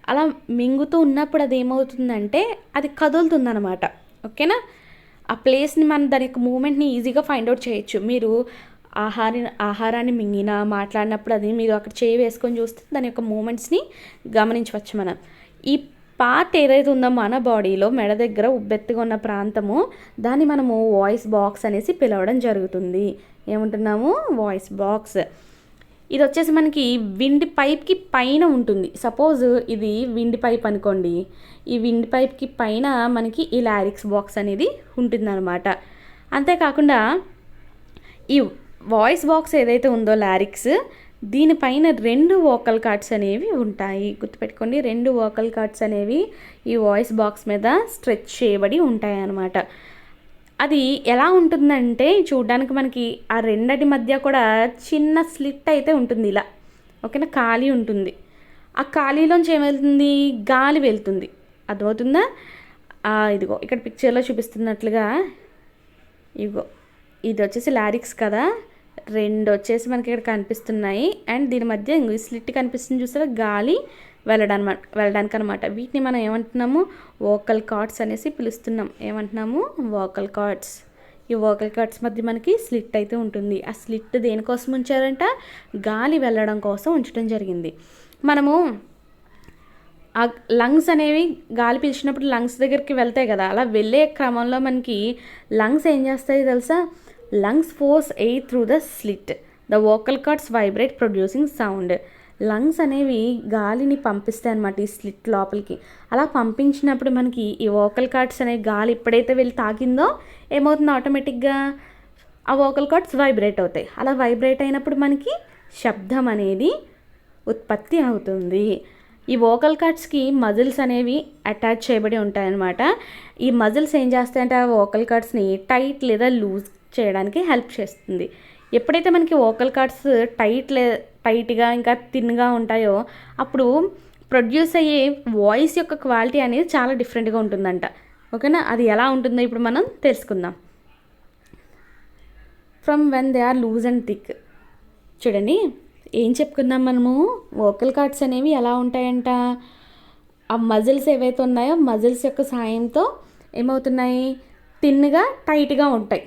అలా మింగుతూ ఉన్నప్పుడు అది ఏమవుతుందంటే అది కదులుతుందన్నమాట. ఓకేనా, ఆ ప్లేస్ని మనం దాని యొక్క మూమెంట్ని ఈజీగా ఫైండ్ అవుట్ చేయొచ్చు. మీరు ఆహారాన్ని మింగినా మాట్లాడినప్పుడు అది మీరు అక్కడ చేయి వేసుకొని చూస్తే దాని యొక్క మూమెంట్స్ని గమనించవచ్చు మనం. ఈ పార్ట్ ఏదైతే ఉందో మన బాడీలో మెడ దగ్గర ఉబ్బెత్తుగా ఉన్న ప్రాంతము, దాన్ని మనము వాయిస్ బాక్స్ అనేసి పిలవడం జరుగుతుంది. ఏమంటున్నాము, వాయిస్ బాక్స్. ఇది వచ్చేసి మనకి విండ్ పైప్కి పైన ఉంటుంది. సపోజ్ ఇది విండ్ పైప్ అనుకోండి, ఈ విండ్ పైప్కి పైన మనకి ఈ లారిక్స్ బాక్స్ అనేది ఉంటుందన్నమాట. అంతేకాకుండా ఈ వాయిస్ బాక్స్ ఏదైతే ఉందో లారిక్స్, దీనిపైన 2 వోకల్ కార్డ్స్ అనేవి ఉంటాయి. గుర్తుపెట్టుకోండి, 2 వోకల్ కార్డ్స్ అనేవి ఈ వాయిస్ బాక్స్ మీద స్ట్రెచ్ చేయబడి ఉంటాయి అన్నమాట. అది ఎలా ఉంటుందంటే చూడడానికి మనకి ఆ రెండిటి మధ్య కూడా చిన్న స్లిట్ అయితే ఉంటుంది ఇలా. ఓకేనా, ఖాళీ ఉంటుంది. ఆ ఖాళీలోంచి ఏమవుతుంది, గాలి వెళ్తుంది. అర్థమవుతుందా? ఇదిగో ఇక్కడ పిక్చర్లో చూపిస్తున్నట్లుగా ఇదిగో ఇది వచ్చేసి లారిక్స్ కదా, 2 వచ్చేసి మనకి ఇక్కడ కనిపిస్తున్నాయి. అండ్ దీని మధ్య ఇంకో స్లిట్ కనిపిస్తుంది చూసారా, గాలి వెళ్ళడానికి అనమాట. వీటిని మనం ఏమంటున్నాము, వోకల్ కార్డ్స్ అనేసి పిలుస్తున్నాం. ఏమంటున్నాము, వోకల్ కార్డ్స్. ఈ వోకల్ కార్డ్స్ మధ్య మనకి స్లిట్ అయితే ఉంటుంది. ఆ స్లిట్ దేనికోసం ఉంచారంట, గాలి వెళ్ళడం కోసం ఉంచడం జరిగింది. మనము ఆ లంగ్స్ అనేవి గాలి పీల్చినప్పుడు లంగ్స్ దగ్గరికి వెళ్తాయి కదా, అలా వెళ్ళే క్రమంలో మనకి లంగ్స్ ఏం చేస్తాయి తెలుసా, lungs force air through the slit, the vocal cords vibrate producing sound. Lungs అనేవి గాలిని పంపిస్తాయి అన్నమాట ఈ స్లిట్ లోపలికి. అలా పంపించినప్పుడు మనకి ఈ వోకల్ కార్డ్స్ అనే గాలి ఎప్పుడైతే వెళ్ళి తాకిందో ఏమవుతుందో, ఆటోమేటిక్గా ఆ వోకల్ కార్డ్స్ వైబ్రేట్ అవుతాయి. అలా వైబ్రేట్ అయినప్పుడు మనకి శబ్దం అనేది ఉత్పత్తి అవుతుంది. ఈ వోకల్ కార్డ్స్కి మజిల్స్ అనేవి అటాచ్ చేయబడి ఉంటాయన్నమాట. ఈ మజిల్స్ ఏం చేస్తాయంటే ఆ వోకల్ కార్డ్స్ని టైట్ లేదా లూజ్ చేయడానికి హెల్ప్ చేస్తుంది. ఎప్పుడైతే మనకి వోకల్ కార్డ్స్ టైట్గా ఇంకా థిన్గా ఉంటాయో అప్పుడు ప్రొడ్యూస్ అయ్యే వాయిస్ యొక్క క్వాలిటీ అనేది చాలా డిఫరెంట్గా ఉంటుందంట. ఓకేనా, అది ఎలా ఉంటుందో ఇప్పుడు మనం తెలుసుకుందాం. From when they or lose and thick. చూడండి ఏం చెప్పుకుందాం మనము, వోకల్ కార్డ్స్ అనేవి ఎలా ఉంటాయంట, ఆ మజిల్స్ ఏవైతే ఉన్నాయో మజిల్స్ యొక్క సాయంతో ఏమవుతున్నాయి, థిన్గా టైట్గా ఉంటాయి.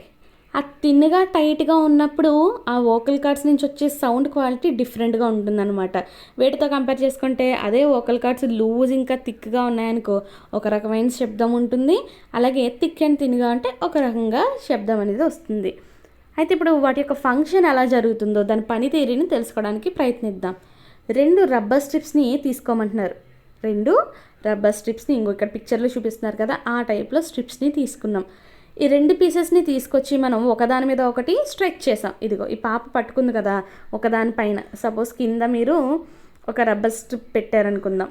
ఆ థిన్గా టైట్గా ఉన్నప్పుడు ఆ వోకల్ కార్డ్స్ నుంచి వచ్చే సౌండ్ క్వాలిటీ డిఫరెంట్గా ఉంటుందన్నమాట. వీటితో కంపేర్ చేసుకుంటే అదే వోకల్ కార్డ్స్ లూజ్ ఇంకా థిక్గా ఉన్నాయనుకో ఒక రకమైన శబ్దం ఉంటుంది, అలాగే థిక్ అండ్ థిన్గా అంటే ఒక రకంగా శబ్దం అనేది వస్తుంది. అయితే ఇప్పుడు వాటి యొక్క ఫంక్షన్ ఎలా జరుగుతుందో దాని పనితీరుని తెలుసుకోవడానికి ప్రయత్నిద్దాం. 2 రబ్బర్ స్ట్రిప్స్ని తీసుకోమంటున్నారు. 2 రబ్బర్ స్ట్రిప్స్ని ఇంకో ఇక్కడ పిక్చర్లో చూపిస్తున్నారు కదా, ఆ టైప్లో స్ట్రిప్స్ని తీసుకున్నాం. ఈ 2 పీసెస్ని తీసుకొచ్చి మనం ఒకదాని మీద ఒకటి స్ట్రెచ్ చేసాం. ఇదిగో ఈ పాప పట్టుకుంది కదా ఒకదానిపైన, సపోజ్ కింద మీరు ఒక రబ్బర్ స్ట్రిప్ పెట్టారనుకుందాం.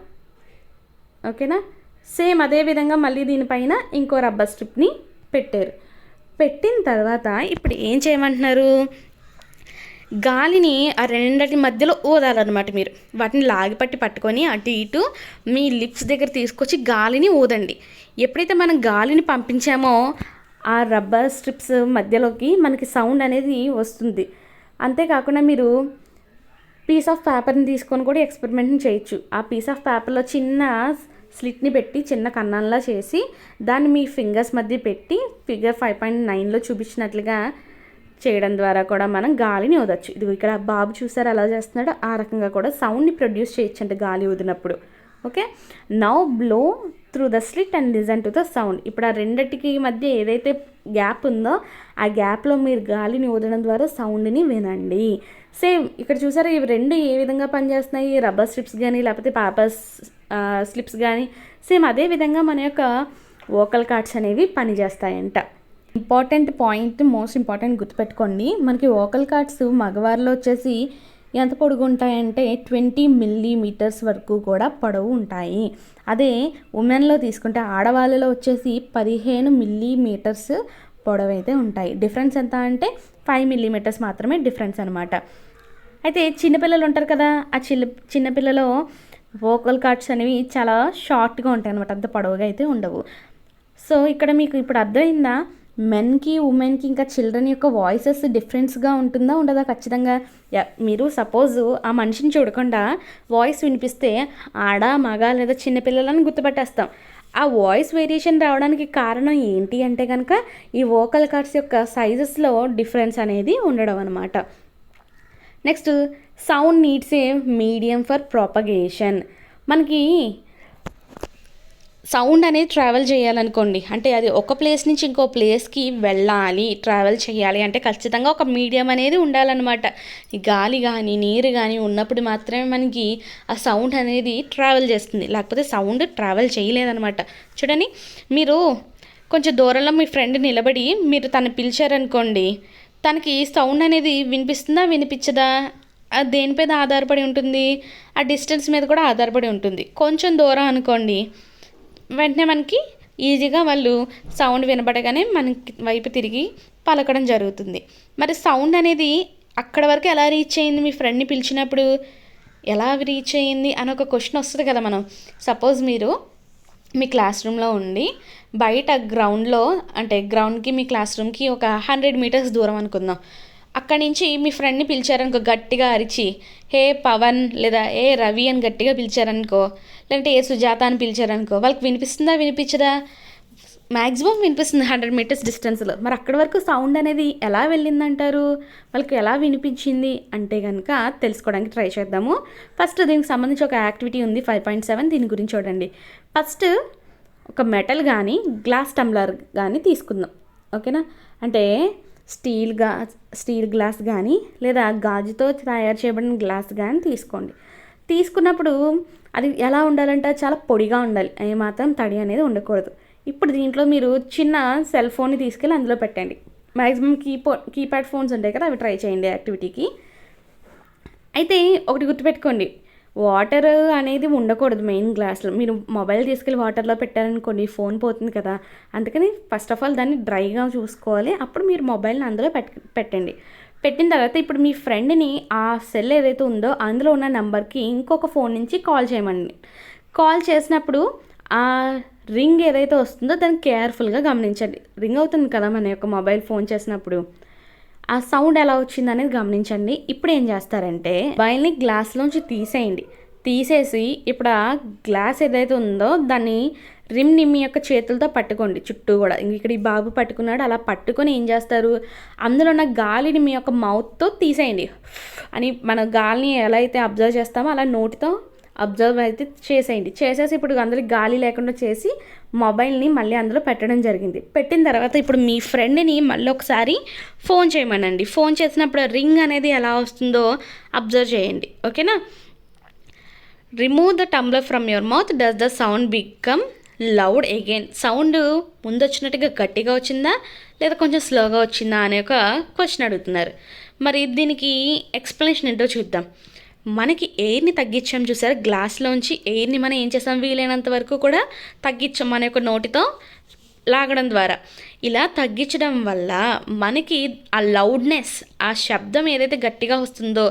ఓకేనా, సేమ్ అదే విధంగా మళ్ళీ దీనిపైన ఇంకో రబ్బర్ స్ట్రిప్ని పెట్టారు. పెట్టిన తర్వాత ఇప్పుడు ఏం చేయమంటున్నారు, గాలిని ఆ రెండింటి మధ్యలో ఊదాలన్నమాట. మీరు వాటిని లాగిపట్టి పట్టుకొని అటు ఇటు మీ లిప్స్ దగ్గర తీసుకొచ్చి గాలిని ఊదండి. ఎప్పుడైతే మనం గాలిని పంపించామో ఆ రబ్బర్ స్ట్రిప్స్ మధ్యలోకి మనకి సౌండ్ అనేది వస్తుంది. అంతేకాకుండా మీరు పీస్ ఆఫ్ పేపర్ని తీసుకొని కూడా ఎక్స్పెరిమెంట్ని చేయొచ్చు. ఆ పీస్ ఆఫ్ పేపర్లో చిన్న స్లిట్ని పెట్టి చిన్న కన్నంలా చేసి దాన్ని మీ ఫింగర్స్ మధ్య పెట్టి ఫిగర్ 5.9లో చూపించినట్లుగా చేయడం ద్వారా కూడా మనం గాలిని ఊదచ్చు. ఇది ఇక్కడ బాబు చూసారు అలా చేస్తున్నాడు, ఆ రకంగా కూడా సౌండ్ని ప్రొడ్యూస్ చేయొచ్చు అంటే గాలి ఊదినప్పుడు. Okay, now blow through the slit and listen to the sound. ఇప్పుడు ఆ రెండిటికి మధ్య ఏదైతే గ్యాప్ ఉందో ఆ గ్యాప్లో మీరు గాలిని వదలడం ద్వారా సౌండ్ని వినండి. సేమ్ ఇక్కడ చూసారా, ఇవి రెండు ఏ విధంగా పనిచేస్తున్నాయి, రబ్బర్ స్ట్రిప్స్ కానీ లేకపోతే పేపర్ స్లిప్స్ కానీ సేమ్ అదే విధంగా మన యొక్క వోకల్ కార్డ్స్ అనేవి పనిచేస్తాయంట. ఇంపార్టెంట్ పాయింట్, మోస్ట్ ఇంపార్టెంట్ గుర్తుపెట్టుకోండి, మనకి వోకల్ కార్డ్స్ మగవారిలో వచ్చేసి ఎంత పొడుగు ఉంటాయంటే 20 మిల్లీమీటర్స్ వరకు కూడా పొడవు ఉంటాయి. అదే ఉమెన్లో తీసుకుంటే ఆడవాళ్ళలో వచ్చేసి 15 మిల్లీమీటర్స్ పొడవు అయితే ఉంటాయి. డిఫరెన్స్ ఎంత అంటే 5 మిల్లీమీటర్స్ మాత్రమే డిఫరెన్స్ అనమాట. అయితే చిన్నపిల్లలు ఉంటారు కదా, ఆ చిన్నపిల్లలో వోకల్ కార్డ్స్ అనేవి చాలా షార్ట్గా ఉంటాయి అనమాట, అంత పొడవుగా అయితే ఉండవు. సో ఇక్కడ మీకు ఇప్పుడు అర్థమైందా, మెన్కి ఉమెన్కి ఇంకా చిల్డ్రన్ యొక్క వాయిసెస్ డిఫరెన్స్గా ఉంటుందా ఉండదా? ఖచ్చితంగా. మీరు సపోజ్ ఆ మనిషిని చూడకుండా వాయిస్ వినిపిస్తే ఆడ మగ లేదా చిన్నపిల్లలని గుర్తుపట్టేస్తాం. ఆ వాయిస్ వేరియేషన్ రావడానికి కారణం ఏంటి అంటే కనుక ఈ వోకల్ కార్డ్స్ యొక్క సైజెస్లో డిఫరెన్స్ అనేది ఉండడం అనమాట. Next, sound needs a medium for propagation. మనకి సౌండ్ అనేది ట్రావెల్ చేయాలనుకోండి, అంటే అది ఒక ప్లేస్ నుంచి ఇంకో ప్లేస్కి వెళ్ళాలి, ట్రావెల్ చేయాలి అంటే ఖచ్చితంగా ఒక మీడియం అనేది ఉండాలన్నమాట. ఈ గాలి కానీ నీరు కానీ ఉన్నప్పుడు మాత్రమే మనకి ఆ సౌండ్ అనేది ట్రావెల్ చేస్తుంది, లేకపోతే సౌండ్ ట్రావెల్ చేయలేదన్నమాట. చూడండి, మీరు కొంచెం దూరంలో మీ ఫ్రెండ్ నిలబడి మీరు తను పిలిచారనుకోండి, తనకి సౌండ్ అనేది వినిపిస్తుందా వినిపించదా? అది దేని మీద ఆధారపడి ఉంటుంది? ఆ డిస్టెన్స్ మీద కూడా ఆధారపడి ఉంటుంది. కొంచెం దూరం అనుకోండి, వెంటనే మనకి ఈజీగా వాళ్ళు సౌండ్ వినబడగానే మనకి వైపు తిరిగి పలకడం జరుగుతుంది. మరి సౌండ్ అనేది అక్కడ వరకు ఎలా రీచ్ అయింది, మీ ఫ్రెండ్ని పిలిచినప్పుడు ఎలా రీచ్ అయ్యింది అని ఒక క్వశ్చన్ వస్తుంది కదా. మనం సపోజ్ మీరు మీ క్లాస్ రూమ్లో ఉండి బయట గ్రౌండ్లో, అంటే గ్రౌండ్కి మీ క్లాస్ రూమ్కి ఒక 100 మీటర్స్ దూరం అనుకుందాం, అక్కడి నుంచి మీ ఫ్రెండ్ని పిలిచారనుకో, గట్టిగా అరిచి హే పవన్ లేదా ఏ రవి అని గట్టిగా పిలిచారనుకో, లేదంటే ఏ సుజాత అని పిలిచారనుకో, వాళ్ళకి వినిపిస్తుందా వినిపించదా? మ్యాక్సిమం వినిపిస్తుంది 100 మీటర్స్ డిస్టెన్స్లో. మరి అక్కడి వరకు సౌండ్ అనేది ఎలా వెళ్ళిందంటారు, వాళ్ళకి ఎలా వినిపించింది అంటే కనుక తెలుసుకోవడానికి ట్రై చేద్దాము. ఫస్ట్ దీనికి సంబంధించి ఒక యాక్టివిటీ ఉంది 5.7, దీని గురించి చూడండి. ఫస్ట్ ఒక మెటల్ కానీ గ్లాస్ టంబ్లర్ కానీ తీసుకుందాం, ఓకేనా? అంటే స్టీల్ గ్లాస్ కానీ లేదా గాజుతో తయారు చేయబడిన గ్లాస్ కానీ తీసుకోండి. తీసుకున్నప్పుడు అది ఎలా ఉండాలంటే చాలా పొడిగా ఉండాలి, ఏమాత్రం తడి అనేది ఉండకూడదు. ఇప్పుడు దీంట్లో మీరు చిన్న సెల్ ఫోన్ని తీసుకెళ్ళి అందులో పెట్టండి. మ్యాక్సిమం కీప్యాడ్ ఫోన్స్ ఉంటాయి కదా, అవి ట్రై చేయండి యాక్టివిటీకి. అయితే ఒకటి గుర్తుపెట్టుకోండి, వాటర్ అనేది ఉండకూడదు మెయిన్ గ్లాస్లో. మీరు మొబైల్ తీసుకెళ్ళి వాటర్లో పెట్టారనుకోండి ఫోన్ పోతుంది కదా, అందుకని ఫస్ట్ ఆఫ్ ఆల్ దాన్ని డ్రైగా చూసుకోవాలి. అప్పుడు మీరు మొబైల్ని అందులో పెట్టండి. పెట్టిన తర్వాత ఇప్పుడు మీ ఫ్రెండ్ని ఆ సెల్ ఏదైతే ఉందో అందులో ఉన్న నెంబర్కి ఇంకొక ఫోన్ నుంచి కాల్ చేయమండి. కాల్ చేసినప్పుడు ఆ రింగ్ ఏదైతే వస్తుందో దాన్ని కేర్ఫుల్గా గమనించండి. రింగ్ అవుతుంది కదా మన యొక్క మొబైల్ ఫోన్ చేసినప్పుడు, ఆ సౌండ్ ఎలా వచ్చింది అనేది గమనించండి. ఇప్పుడు ఏం చేస్తారంటే మొబైల్ని గ్లాస్లోంచి తీసేసి ఇప్పుడు ఆ గ్లాస్ ఏదైతే ఉందో దాన్ని రిమ్ని మీ యొక్క చేతులతో పట్టుకోండి చుట్టూ కూడా. ఇక్కడ ఈ బాబు పట్టుకున్నాడు, అలా పట్టుకొని ఏం చేస్తారు, అందులో ఉన్న గాలిని మీ యొక్క మౌత్తో తీసేయండి అని. మన గాలిని ఎలా అయితే అబ్జర్వ్ చేస్తామో అలా నోటితో అబ్జర్వ్ అయితే చేసేసి ఇప్పుడు అందులో గాలి లేకుండా చేసి మొబైల్ని మళ్ళీ అందులో పెట్టడం జరిగింది. పెట్టిన తర్వాత ఇప్పుడు మీ ఫ్రెండ్ని మళ్ళీ ఒకసారి ఫోన్ చేయమనండి. ఫోన్ చేసినప్పుడు రింగ్ అనేది ఎలా వస్తుందో అబ్జర్వ్ చేయండి, ఓకేనా? Remove the tumbler from your mouth, does the sound become loud again. Sound ముందు వచ్చినట్టుగా గట్టిగా వచ్చిందా లేదా కొంచెం స్లోగా వచ్చిందా అనే ఒక క్వశ్చన్ అడుగుతున్నారు. మరి దీనికి ఎక్స్ప్లెనేషన్ ఏంటో చూద్దాం. మనకి ఎయిర్ని తగ్గించాం చూసారు, గ్లాస్లోంచి ఎయిర్ని మనం ఏం చేస్తాం, వీలైనంత వరకు కూడా తగ్గించాం మన యొక్క నోటితో లాగడం ద్వారా. ఇలా తగ్గించడం వల్ల మనకి ఆ లౌడ్నెస్, ఆ శబ్దం ఏదైతే గట్టిగా వస్తుందో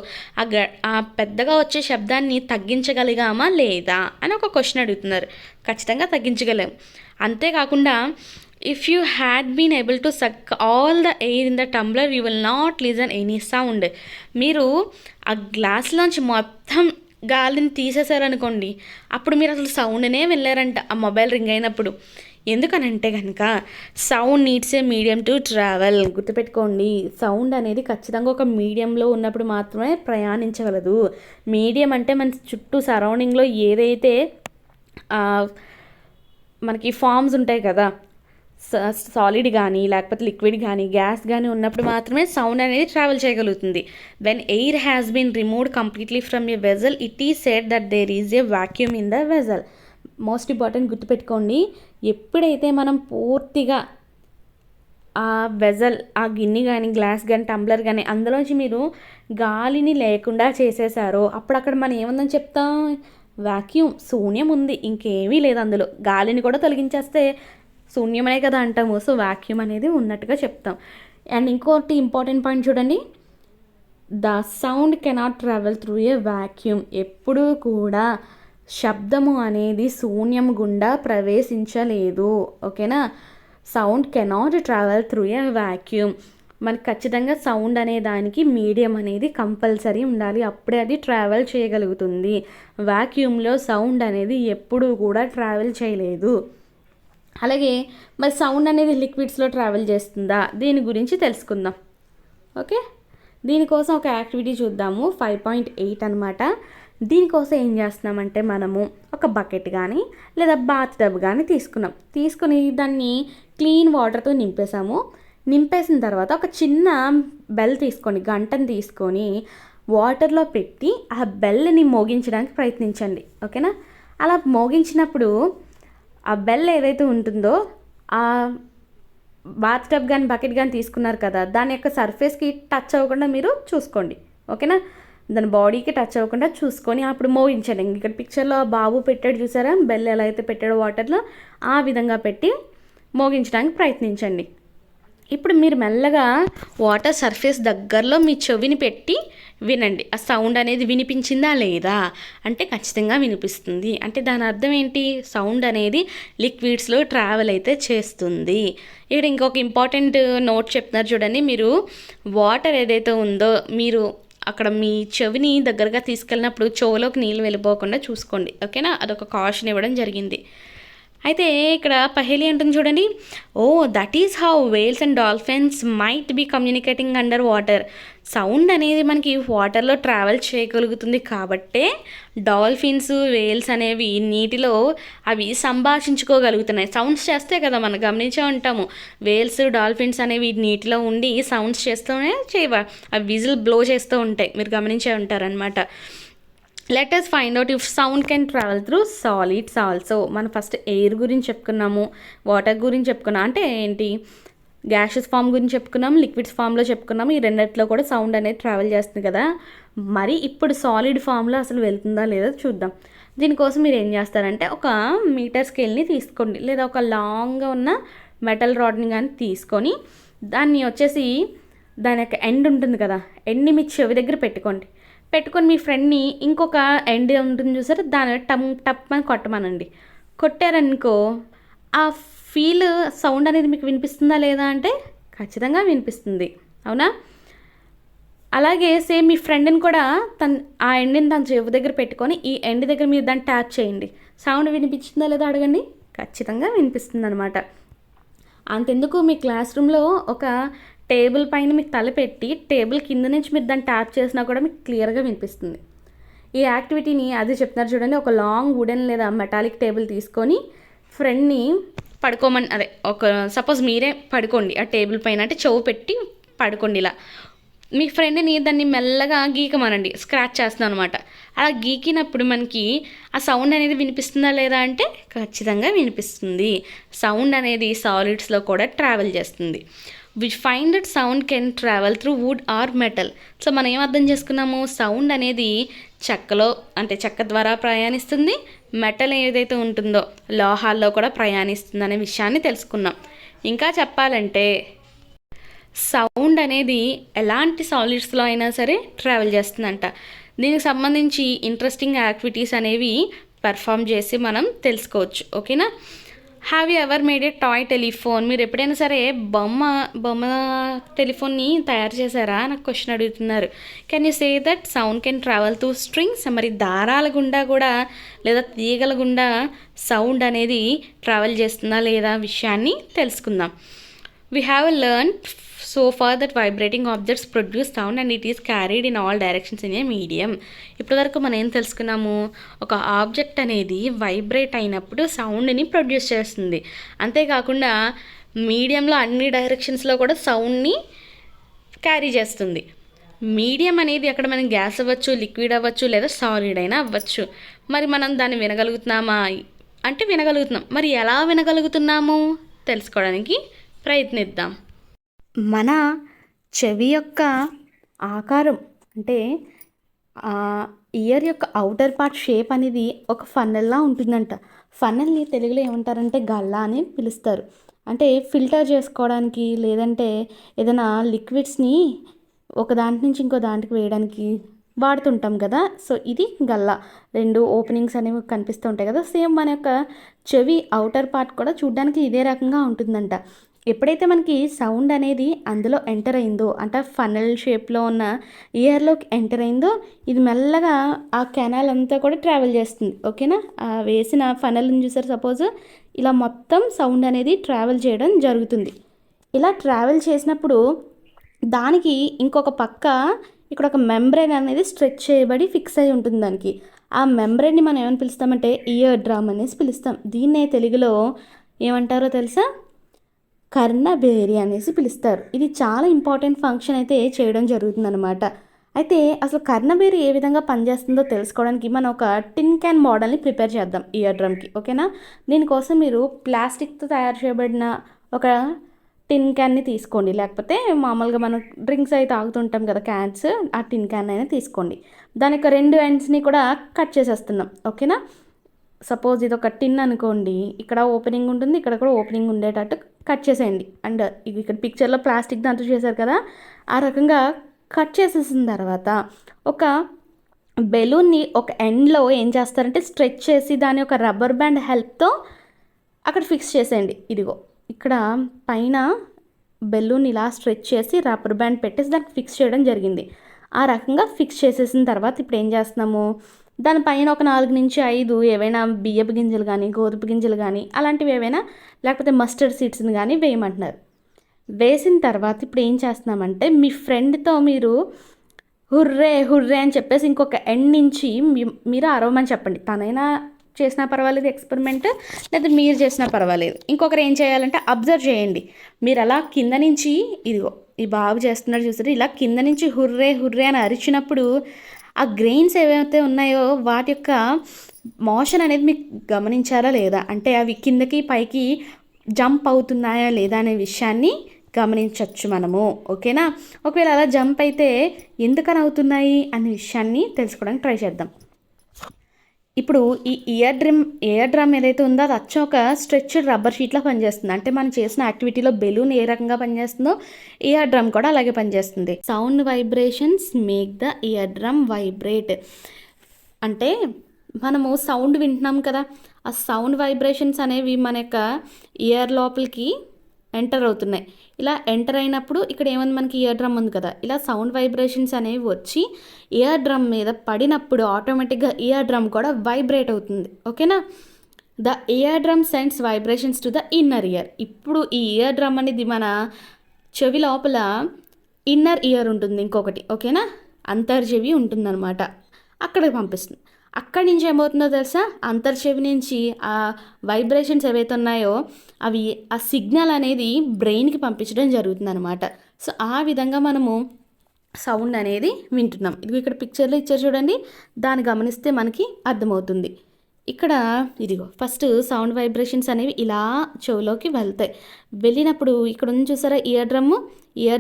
ఆ పెద్దగా వచ్చే శబ్దాన్ని తగ్గించగలిగామా లేదా అని ఒక క్వశ్చన్ అడుగుతున్నారు. ఖచ్చితంగా తగ్గించగలేం. అంతేకాకుండా if you had been able to suck all the air in the tumbler you will not listen any sound. మీరు ఆ గ్లాస్లోంచి మొత్తం గాలిని తీసేశారనుకోండి, అప్పుడు మీరు అసలు సౌండ్నే వెళ్ళారంట ఆ మొబైల్ రింగ్ అయినప్పుడు. ఎందుకనంటే కనుక sound needs a medium to travel. గుర్తుపెట్టుకోండి, సౌండ్ అనేది ఖచ్చితంగా ఒక మీడియంలో ఉన్నప్పుడు మాత్రమే ప్రయాణించగలదు. మీడియం అంటే మన చుట్టూ సరౌండింగ్లో ఏదైతే మనకి ఫామ్స్ ఉంటాయి కదా, సాలిడ్ కానీ లేకపోతే లిక్విడ్ కానీ గ్యాస్ కానీ ఉన్నప్పుడు మాత్రమే సౌండ్ అనేది ట్రావెల్ చేయగలుగుతుంది. When air has been removed completely from a vessel it is said that there is a vacuum in the vessel. Most important గుర్తుపెట్టుకోండి, ఎప్పుడైతే మనం పూర్తిగా ఆ వెజల్, ఆ గిన్నె కానీ గ్లాస్ కానీ టంబ్లర్ కానీ అందులోంచి మీరు గాలిని లేకుండా చేసేసారో అప్పుడు అక్కడ మనం ఏముందని చెప్తాం, వాక్యూమ్, శూన్యం ఉంది, ఇంకేమీ లేదు అందులో. గాలిని కూడా తొలగించేస్తే శూన్యమనే కదా అంటాము. సో వాక్యూమ్ అనేది ఉన్నట్టుగా చెప్తాం. అండ్ ఇంకోటి ఇంపార్టెంట్ పాయింట్ చూడండి, the sound cannot travel through a vacuum. ఎప్పుడూ కూడా శబ్దము అనేది శూన్యం గుండా ప్రవేశించలేదు. ఓకేనా, sound cannot travel through a vacuum. మనకి ఖచ్చితంగా సౌండ్ అనే దానికి మీడియం అనేది కంపల్సరీ ఉండాలి, అప్పుడే అది ట్రావెల్ చేయగలుగుతుంది. వాక్యూమ్లో సౌండ్ అనేది ఎప్పుడూ కూడా ట్రావెల్ చేయలేదు. అలాగే మరి సౌండ్ అనేది లిక్విడ్స్లో ట్రావెల్ చేస్తుందా, దీని గురించి తెలుసుకుందాం. ఓకే, దీనికోసం ఒక యాక్టివిటీ చూద్దాము. 5.8 అనమాట. దీనికోసం ఏం చేస్తున్నామంటే మనము ఒక బకెట్ కానీ లేదా బాత్ టబ్ కానీ తీసుకుని దాన్ని క్లీన్ వాటర్తో నింపేసిన తర్వాత ఒక చిన్న బెల్ తీసుకోండి, గంటను తీసుకొని వాటర్లో పెట్టి ఆ బెల్ని మోగించడానికి ప్రయత్నించండి. ఓకేనా, అలా మోగించినప్పుడు ఆ బెల్ ఏదైతే ఉంటుందో ఆ బాత్ టబ్ కానీ బకెట్ కానీ తీసుకున్నారు కదా, దాని యొక్క సర్ఫేస్కి టచ్ అవ్వకుండా మీరు చూసుకోండి. ఓకేనా, దాని బాడీకి టచ్ అవ్వకుండా చూసుకొని అప్పుడు మోగించండి. ఇక్కడ పిక్చర్లో బాబు పెట్టాడు చూసారా, బెల్ ఎలా అయితే పెట్టాడో వాటర్లో, ఆ విధంగా పెట్టి మోగించడానికి ప్రయత్నించండి. ఇప్పుడు మీరు మెల్లగా వాటర్ సర్ఫేస్ దగ్గరలో మీ చెవిని పెట్టి వినండి, ఆ సౌండ్ అనేది వినిపించిందా లేదా అంటే ఖచ్చితంగా వినిపిస్తుంది. అంటే దాని అర్థం ఏంటి, సౌండ్ అనేది లిక్విడ్స్లో ట్రావెల్ అయితే చేస్తుంది. ఇక్కడ ఇంకొక ఇంపార్టెంట్ నోట్ చెప్తున్నారు చూడండి, మీరు వాటర్ ఏదైతే ఉందో మీరు అక్కడ మీ చెవిని దగ్గరగా తీసుకెళ్ళినప్పుడు చెవులోకి నీళ్ళు వెళ్ళిపోకుండా చూసుకోండి. ఓకేనా, అదొక కాషన్ ఇవ్వడం జరిగింది. అయితే ఇక్కడ పహేలి అంటుంది చూడండి, oh that is how whales and dolphins might be communicating under water. Sound అనేది మనకి వాటర్లో ట్రావెల్ చేయగలుగుతుంది కాబట్టే డాల్ఫిన్స్, వేల్స్ అనేవి నీటిలో అవి సంభాషించుకోగలుగుతున్నాయి. సౌండ్స్ చేస్తే కదా మనం గమనించే ఉంటాము, వేల్స్, డాల్ఫిన్స్ అనేవి నీటిలో ఉండి సౌండ్స్ చేస్తూనే అవి విజిల్ బ్లో చేస్తూ ఉంటాయి, మీరు గమనించే ఉంటారనమాట. Let us find out if sound can travel through solids also. మనం ఫస్ట్ ఎయిర్ గురించి చెప్పుకున్నాము, వాటర్ గురించి చెప్పుకున్నాం, అంటే ఏంటి గ్యాషెస్ ఫామ్ గురించి చెప్పుకున్నాము, లిక్విడ్స్ ఫామ్లో చెప్పుకున్నాము. ఈ రెండిట్లో కూడా సౌండ్ అనేది ట్రావెల్ చేస్తుంది కదా. మరి ఇప్పుడు సాలిడ్ ఫామ్లో అసలు వెళ్తుందా లేదా చూద్దాం. దీనికోసం మీరు ఏం చేస్తారంటే ఒక మీటర్ స్కేల్ని తీసుకోండి, లేదా ఒక లాంగ్గా ఉన్న మెటల్ రాడ్ని కానీ తీసుకొని దాన్ని వచ్చేసి దాని యొక్క ఎండ్ ఉంటుంది కదా, ఎండ్ని మీ చెవి దగ్గర పెట్టుకొని మీ ఫ్రెండ్ని ఇంకొక ఎండ్ ఉంటుంది చూసారా, దాని టప్ అని కొట్టమనండి. కొట్టారనుకో ఆ ఫీల్ సౌండ్ అనేది మీకు వినిపిస్తుందా లేదా అంటే ఖచ్చితంగా వినిపిస్తుంది, అవునా. అలాగే సేమ్ మీ ఫ్రెండ్ని కూడా ఆ ఎండ్ని తన చెవి దగ్గర పెట్టుకొని ఈ ఎండ్ దగ్గర మీరు దాన్ని ట్యాప్ చేయండి, సౌండ్ వినిపించిందా లేదా అడగండి, ఖచ్చితంగా వినిపిస్తుంది అనమాట. అంతెందుకు మీ క్లాస్ రూమ్లో ఒక టేబుల్ పైన మీకు తలపెట్టి టేబుల్ కింద నుంచి మీరు దాన్ని ట్యాప్ చేసినా కూడా మీకు క్లియర్గా వినిపిస్తుంది. ఈ యాక్టివిటీని అది చెప్తున్నారు చూడండి, ఒక లాంగ్ వుడెన్ లేదా మెటాలిక్ టేబుల్ తీసుకొని ఫ్రెండ్ని పడుకోమని, ఒక సపోజ్ మీరే పడుకోండి ఆ టేబుల్ పైన, అంటే చెవు పెట్టి పడుకోండి. ఇలా మీ ఫ్రెండ్ని దాన్ని మెల్లగా గీకమనండి, స్క్రాచ్ చేస్తున్నాను అనమాట. అలా గీకినప్పుడు మనకి ఆ సౌండ్ అనేది వినిపిస్తుందా లేదా అంటే ఖచ్చితంగా వినిపిస్తుంది. సౌండ్ అనేది సాలిడ్స్లో కూడా ట్రావెల్ చేస్తుంది. We find that sound can travel through wood or metal. So మనం ఏం అర్థం చేసుకున్నాము, సౌండ్ అనేది చెక్క ద్వారా ప్రయాణిస్తుంది, మెటల్ ఏదైతే ఉంటుందో లోహాల్లో కూడా ప్రయాణిస్తుంది అనే విషయాన్ని తెలుసుకున్నాం. ఇంకా చెప్పాలంటే సౌండ్ అనేది ఎలాంటి సాలిడ్స్లో అయినా సరే ట్రావెల్ చేస్తుందంట. దీనికి సంబంధించి ఇంట్రెస్టింగ్ యాక్టివిటీస్ అనేవి పెర్ఫామ్ చేసి మనం తెలుసుకోవచ్చు. ఓకేనా, have you ever made a toy telephone. మీరు ఎప్పుడైనా సరే బొమ్మ టెలిఫోన్ని తయారు చేశారా నాకు క్వశ్చన్ అడుగుతున్నారు. Can you say that sound can travel through strings. మరి దారాల గుండా కూడా లేదా తీగల గుండా సౌండ్ అనేది ట్రావెల్ చేస్తుందా లేదా విషయాన్ని తెలుసుకుందాం. We have learn so far that vibrating objects produce sound and it is carried in all directions in a medium. ఇప్పటివరకు మనం ఏం తెలుసుకున్నాము, ఒక ఆబ్జెక్ట్ అనేది వైబ్రేట్ అయినప్పుడు సౌండ్ని ప్రొడ్యూస్ చేస్తుంది. అంతేకాకుండా మీడియంలో అన్ని డైరెక్షన్స్లో కూడా సౌండ్ని క్యారీ చేస్తుంది. మీడియం అనేది అక్కడ మనం గ్యాస్ అవ్వచ్చు, లిక్విడ్ అవ్వచ్చు, లేదా సాలిడ్ అయినా అవ్వచ్చు. మరి మనం దాన్ని వినగలుగుతున్నామా అంటే వినగలుగుతున్నాం. మరి ఎలా వినగలుగుతున్నాము తెలుసుకోవడానికి ప్రయత్నిద్దాం. మన చెవి యొక్క ఆకారం అంటే ఇయర్ యొక్క అవుటర్ పార్ట్ షేప్ అనేది ఒక ఫన్నెల్లా ఉంటుందంట. ఫన్నెల్ని తెలుగులో ఏమంటారంటే గల్లా అని పిలుస్తారు. అంటే ఫిల్టర్ చేసుకోవడానికి లేదంటే ఏదైనా లిక్విడ్స్ని ఒక దాంట్ నుంచి ఇంకో దాంట్కి వేయడానికి వాడుతుంటాం కదా. సో ఇది గల్లా, 2 ఓపెనింగ్స్ అనేవి కనిపిస్తూ ఉంటాయి కదా. సేమ్ మన యొక్క చెవి అవుటర్ పార్ట్ కూడా చూడడానికి ఇదే రకంగా ఉంటుందంట. ఎప్పుడైతే మనకి సౌండ్ అనేది అందులో ఎంటర్ అయిందో అంటే ఫనల్ షేప్లో ఉన్న ఇయర్లోకి ఎంటర్ అయిందో ఇది మెల్లగా ఆ కెనాల్ అంతా కూడా ట్రావెల్ చేస్తుంది. ఓకేనా, ఆ వేసిన ఫనల్ని చూసారు సపోజ్, ఇలా మొత్తం సౌండ్ అనేది ట్రావెల్ చేయడం జరుగుతుంది. ఇలా ట్రావెల్ చేసినప్పుడు దానికి ఇంకొక పక్క ఇక్కడ ఒక మెంబ్రెయిన్ అనేది స్ట్రెచ్ చేయబడి ఫిక్స్ అయి ఉంటుంది దానికి. ఆ మెంబ్రెయిన్ని మనం ఏమని పిలుస్తామంటే ఇయర్ డ్రమ్ అనేసి పిలుస్తాం. దీన్నే తెలుగులో ఏమంటారో తెలుసా, కర్ణబేరి అనేసి పిలుస్తారు. ఇది చాలా ఇంపార్టెంట్ ఫంక్షన్ అయితే చేయడం జరుగుతుందన్నమాట. అయితే అసలు కర్ణబేరి ఏ విధంగా పనిచేస్తుందో తెలుసుకోవడానికి మనం ఒక టిన్ క్యాన్ మోడల్ని ప్రిపేర్ చేద్దాం ఇయర్ డ్రమ్కి. ఓకేనా, దీనికోసం మీరు ప్లాస్టిక్తో తయారు చేయబడిన ఒక టిన్ క్యాన్ని తీసుకోండి, లేకపోతే మామూలుగా మనం డ్రింక్స్ అయితే తాగుతుంటాం కదా క్యాన్స్, ఆ టిన్ క్యాన్ అయినా తీసుకోండి. దాని యొక్క 2 ఎండ్స్ని కూడా కట్ చేసేస్తున్నాం. ఓకేనా, సపోజ్ ఇది ఒక టిన్ అనుకోండి, ఇక్కడ ఓపెనింగ్ ఉంటుంది, ఇక్కడ కూడా ఓపెనింగ్ ఉండేటట్టు కట్ చేసేయండి. అండ్ ఇక్కడ పిక్చర్లో ప్లాస్టిక్ దాంతో చేశారు కదా, ఆ రకంగా కట్ చేసేసిన తర్వాత ఒక బెలూన్ని ఒక ఎండ్లో ఏం చేస్తారంటే స్ట్రెచ్ చేసి దాని ఒక రబ్బర్ బ్యాండ్ హెల్ప్తో అక్కడ ఫిక్స్ చేసేయండి. ఇదిగో ఇక్కడ పైన బెలూన్ ఇలా స్ట్రెచ్ చేసి రబ్బర్ బ్యాండ్ పెట్టేసి దానికి ఫిక్స్ చేయడం జరిగింది. ఆ రకంగా ఫిక్స్ చేసేసిన తర్వాత ఇప్పుడు ఏం చేస్తున్నాము, దానిపైన ఒక 4 నుంచి 5 ఏవైనా బియ్యపు గింజలు కానీ గోధుమ గింజలు కానీ అలాంటివి ఏవైనా లేకపోతే మస్టర్డ్ సీడ్స్ని కానీ వేయమంటున్నారు. వేసిన తర్వాత ఇప్పుడు ఏం చేస్తున్నామంటే మీ ఫ్రెండ్తో మీరు హుర్రే హుర్రే అని చెప్పేసి ఇంకొక ఎండ్ నుంచి మీరు అరవమని చెప్పండి. తనైనా చేసినా పర్వాలేదు ఎక్స్పెరిమెంట్, లేదా మీరు చేసినా పర్వాలేదు. ఇంకొకరు ఏం చేయాలంటే అబ్జర్వ్ చేయండి. మీరు అలా కింద నుంచి, ఇదిగో ఈ బాబు చేస్తున్నారు చూసారు, ఇలా కింద నుంచి హుర్రే హుర్రే అని అరిచినప్పుడు ఆ గ్రెయిన్స్ ఏవైతే ఉన్నాయో వాటి యొక్క మోషన్ అనేది మీకు గమనించారా లేదా, అంటే అవి కిందకి పైకి జంప్ అవుతున్నాయా లేదా అనే విషయాన్ని గమనించవచ్చు మనము. ఓకేనా, ఒకవేళ అలా జంప్ అయితే ఎందుకని అవుతున్నాయి అనే విషయాన్ని తెలుసుకోవడానికి ట్రై చేద్దాం. ఇప్పుడు ఈ ఇయర్ డ్రమ్ ఏదైతే ఉందో అది అచ్చం ఒక స్ట్రెచ్డ్ రబ్బర్ షీట్లో పనిచేస్తుంది. అంటే మనం చేసిన యాక్టివిటీలో బెలూన్ ఏ రకంగా పనిచేస్తుందో ఇయర్ డ్రమ్ కూడా అలాగే పనిచేస్తుంది. Sound vibrations make the ear drum vibrate. అంటే మనము సౌండ్ వింటున్నాం కదా, ఆ సౌండ్ వైబ్రేషన్స్ అనేవి మన యొక్క ఇయర్ లోపలికి ఎంటర్ అవుతున్నాయి. ఇలా ఎంటర్ అయినప్పుడు ఇక్కడ ఏముంది, మనకి ఇయర్ డ్రమ్ ఉంది కదా, ఇలా సౌండ్ వైబ్రేషన్స్ అనేవి వచ్చి ఇయర్ డ్రమ్ మీద పడినప్పుడు ఆటోమేటిక్గా ఇయర్ డ్రమ్ కూడా వైబ్రేట్ అవుతుంది. ఓకేనా, the ear drum sends vibrations to the inner ear. ఇప్పుడు ఈ ఇయర్ డ్రమ్ అనేది మన చెవి లోపల ఇన్నర్ ఇయర్ ఉంటుంది ఇంకొకటి. ఓకేనా, అంతర్చెవి ఉంటుందన్నమాట, అక్కడికి పంపిస్తుంది. అక్కడి నుంచి ఏమవుతుందో తెలుసా, అంతర్చెవి నుంచి ఆ వైబ్రేషన్స్ ఏవైతే ఉన్నాయో అవి ఆ సిగ్నల్ అనేది బ్రెయిన్కి పంపించడం జరుగుతుందన్నమాట. సో ఆ విధంగా మనము సౌండ్ అనేది వింటున్నాం. ఇది ఇక్కడ పిక్చర్లో ఇచ్చారు చూడండి, దాన్ని గమనిస్తే మనకి అర్థమవుతుంది. ఇక్కడ ఇదిగో ఫస్ట్ సౌండ్ వైబ్రేషన్స్ అనేవి ఇలా చెవులోకి వెళ్తాయి. వెళ్ళినప్పుడు ఇక్కడ ఉంది చూసారా ఇయర్